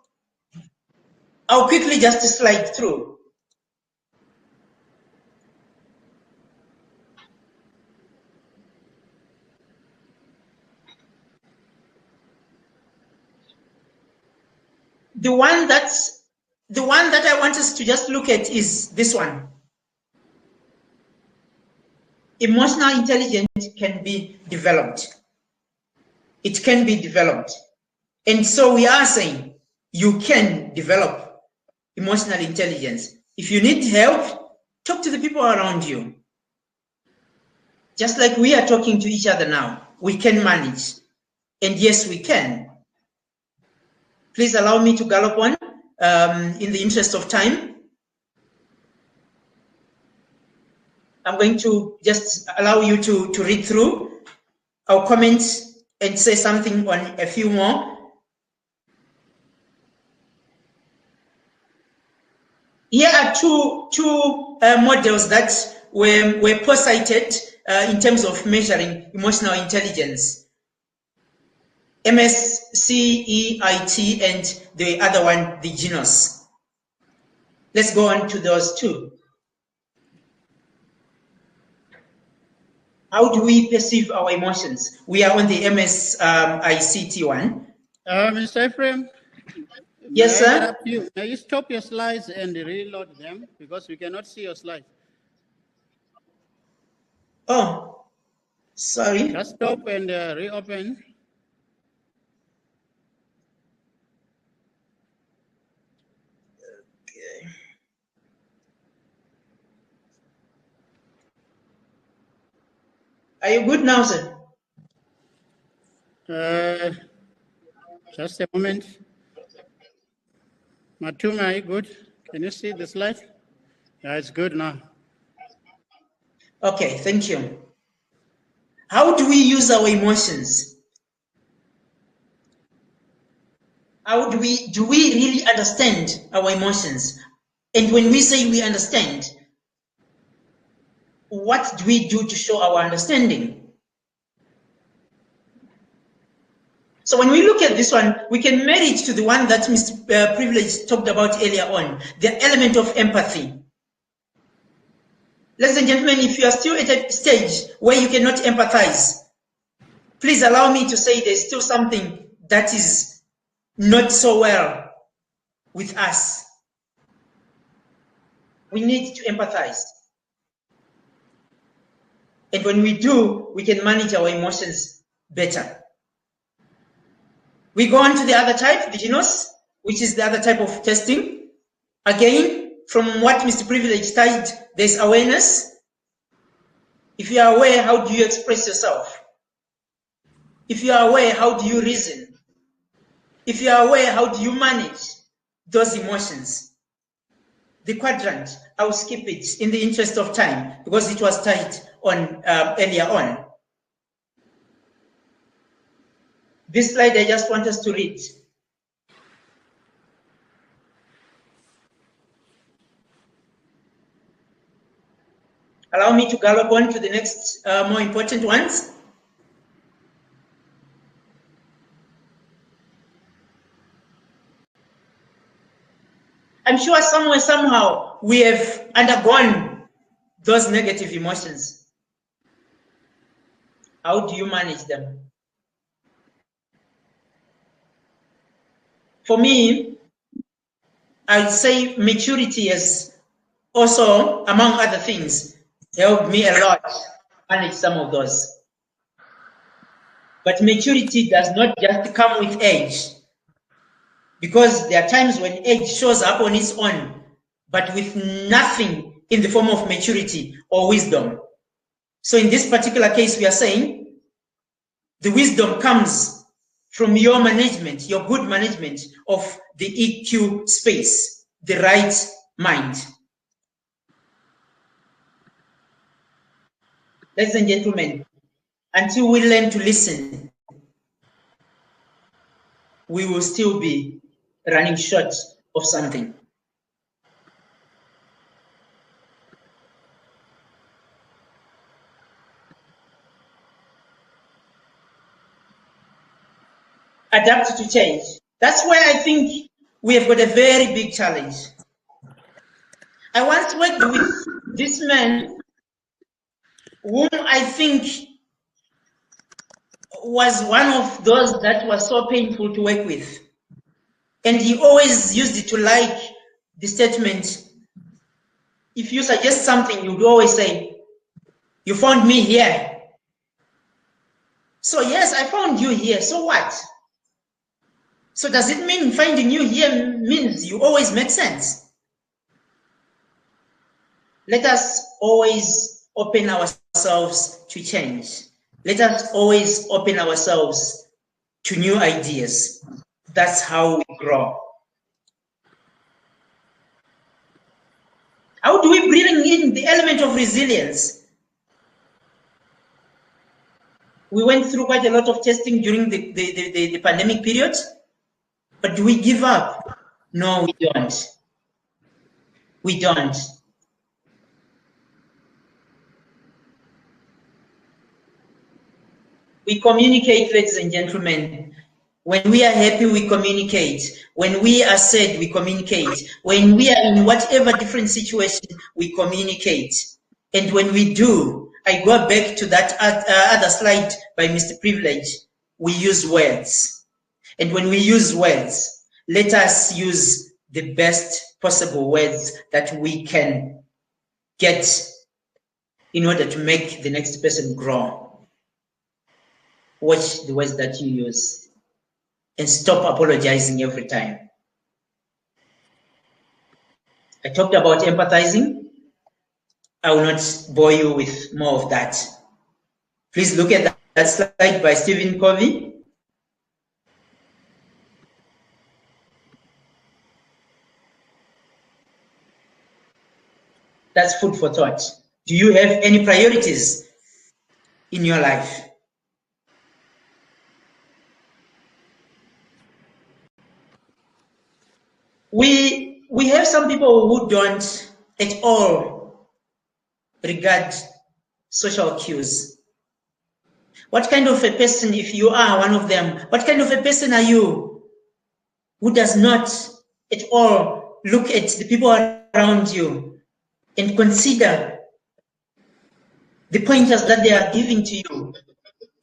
I'll quickly just slide through. The one that I want us to just look at is this one. Emotional intelligence can be developed. It can be developed. And so we are saying you can develop emotional intelligence. If you need help, talk to the people around you. Just like we are talking to each other now, we can manage. And yes, we can. Please allow me to gallop on in the interest of time. I'm going to just allow you to read through our comments and say something on a few more. Here are two models that were posited in terms of measuring emotional intelligence. MSCEIT and the other one, the GENOS. Let's go on to those two. How do we perceive our emotions? We are on the MSICT one. Mr. Ephraim? Yes, sir? May you stop your slides and reload them because we cannot see your slides. Oh, sorry. Just stop and reopen. Okay. Are you good now, sir? Just a moment. Matuma, are you good? Can you see the slide? Yeah, it's good now. Okay, thank you. How do we use our emotions? How do we really understand our emotions? And when we say we understand, what do we do to show our understanding? So when we look at this one, we can marry it to the one that Mr. Privilege talked about earlier on, the element of empathy. Ladies and gentlemen, if you are still at a stage where you cannot empathize, please allow me to say there's still something that is not so well with us. We need to empathize. And when we do, we can manage our emotions better. We go on to the other type, the GENOS, which is the other type of testing. Again, from what Mr. Privilege studied, there's awareness. If you are aware, how do you express yourself? If you are aware, how do you reason? If you are aware, how do you manage those emotions? The quadrant, I will skip it in the interest of time because it was studied on earlier on. This slide I just want us to read. Allow me to gallop on to the next more important ones. I'm sure somewhere, somehow, we have undergone those negative emotions. How do you manage them? For me, I'd say maturity has also, among other things, helped me a lot manage some of those. But maturity does not just come with age, because there are times when age shows up on its own, but with nothing in the form of maturity or wisdom. So in this particular case, we are saying the wisdom comes from your management, your good management of the EQ space, the right mind. Ladies and gentlemen, until we learn to listen, we will still be running short of something. Adapt to change. That's where I think we have got a very big challenge. I once worked with this man whom I think was one of those that was so painful to work with. And he always used it to like the statement, if you suggest something, you would always say, you found me here. So yes, I found you here, so what? So does it mean finding you here means you always make sense? Let us always open ourselves to change. Let us always open ourselves to new ideas. That's how we grow. How do we bring in the element of resilience? We went through quite a lot of testing during the pandemic period, but do we give up? No, we don't. We don't. We communicate, ladies and gentlemen. When we are happy, we communicate. When we are sad, we communicate. When we are in whatever different situation, we communicate. And when we do, I go back to that other slide by Mr. Privilege, we use words. And when we use words, let us use the best possible words that we can get in order to make the next person grow. Watch the words that you use and stop apologizing every time. I talked about empathizing. I will not bore you with more of that. Please look at that slide by Stephen Covey. That's food for thought. Do you have any priorities in your life? We have some people who don't at all regard social cues. What kind of a person, if you are one of them, what kind of a person are you who does not at all look at the people around you and consider the pointers that they are giving to you?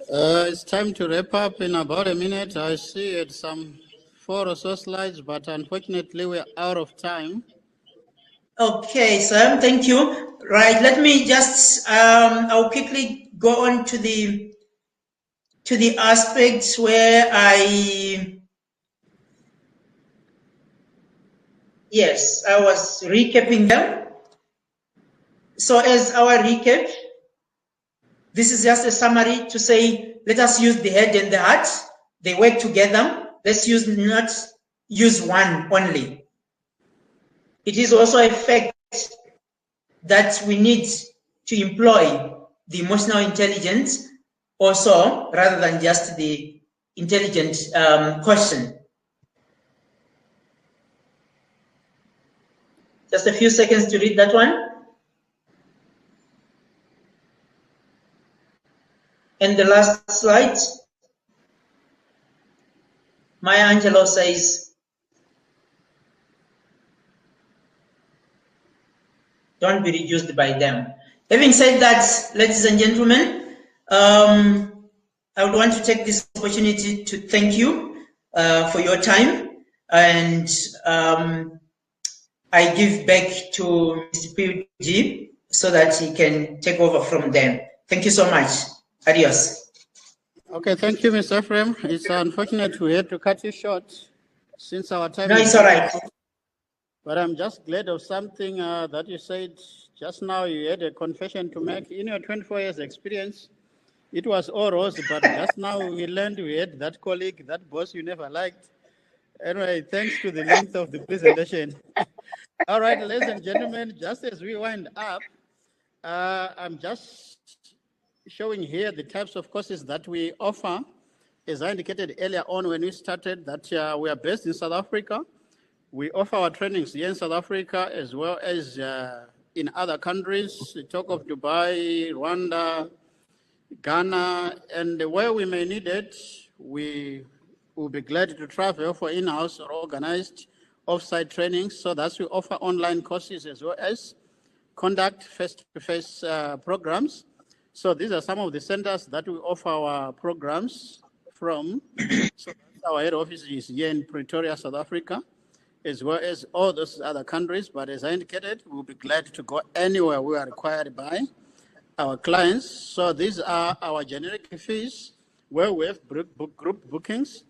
It's time to wrap up in about a minute. I see it's some 4 or so slides, but unfortunately we're out of time. Okay, Sam, thank you. Right, let me just, I'll quickly go on to the aspects where I was recapping them. So as our recap, this is just a summary to say, let us use the head and the heart. They work together. Let's not use one only. It is also a fact that we need to employ the emotional intelligence also, rather than just the intelligent question. Just a few seconds to read that one. And the last slide, Maya Angelou says, don't be reduced by them. Having said that, ladies and gentlemen, I would want to take this opportunity to thank you for your time, and I give back to Mr. PG so that he can take over from them. Thank you so much. Adios. Okay, thank you, Mr. Ephraim. It's unfortunate we had to cut you short since our time. No, it's all right. But I'm just glad of something that you said just now. You had a confession to make. In your 24 years experience, it was all rose, but just now we learned we had that colleague, that boss you never liked. Anyway, thanks to the length of the presentation. All right, ladies and gentlemen, just as we wind up, I'm just showing here the types of courses that we offer. As I indicated earlier on when we started, that we are based in South Africa. We offer our trainings here in South Africa as well as in other countries. We talk of Dubai, Rwanda, Ghana, and where we may need it, we will be glad to travel for in-house or organized off-site trainings. So that's we offer online courses as well as conduct face-to-face programs. So these are some of the centers that we offer our programs from. So our head office is here in Pretoria, South Africa, as well as all those other countries. But as I indicated, we'll be glad to go anywhere we are required by our clients. So these are our generic fees where we have group bookings.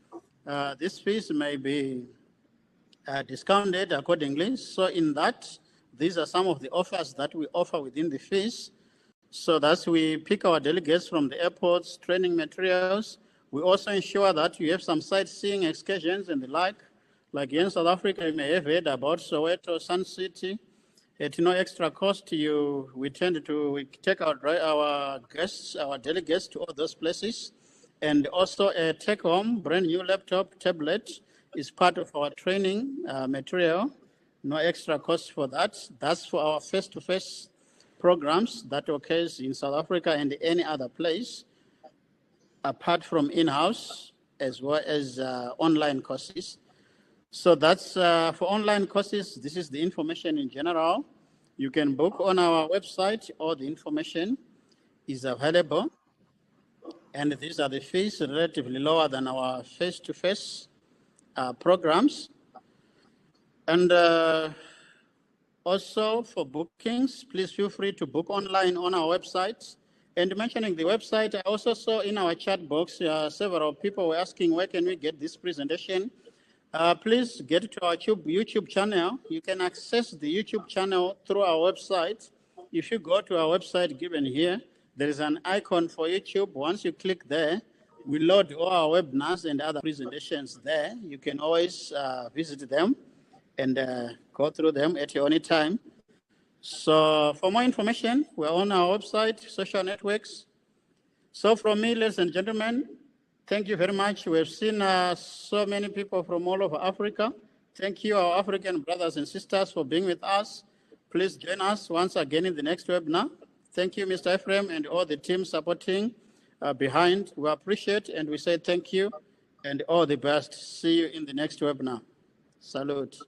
These fees may be discounted accordingly. So in that, these are some of the offers that we offer within the fees. So that's we pick our delegates from the airports, training materials. We also ensure that you have some sightseeing excursions and the like here in South Africa, you may have heard about Soweto, Sun City. At no extra cost, we take our guests, our delegates to all those places. And also a take-home, brand new laptop, tablet is part of our training material. No extra cost for that. That's for our face-to-face programs that occurs in South Africa and any other place, apart from in-house, as well as online courses. So that's for online courses. This is the information in general. You can book on our website. All the information is available. And these are the fees, relatively lower than our face-to-face programs. And also for bookings, please feel free to book online on our website. And mentioning the website, I also saw in our chat box, several people were asking, where can we get this presentation? Please get to our YouTube channel. You can access the YouTube channel through our website. If you go to our website given here, there is an icon for YouTube. Once you click there, we load all our webinars and other presentations there. You can always visit them and go through them at your own time. So for more information, we're on our website, social networks. So from me, ladies and gentlemen, thank you very much. We've seen so many people from all over Africa. Thank you, our African brothers and sisters, for being with us. Please join us once again in the next webinar. Thank you, Mr. Ephraim, and all the team supporting behind. We appreciate and we say thank you and all the best. See you in the next webinar. Salute.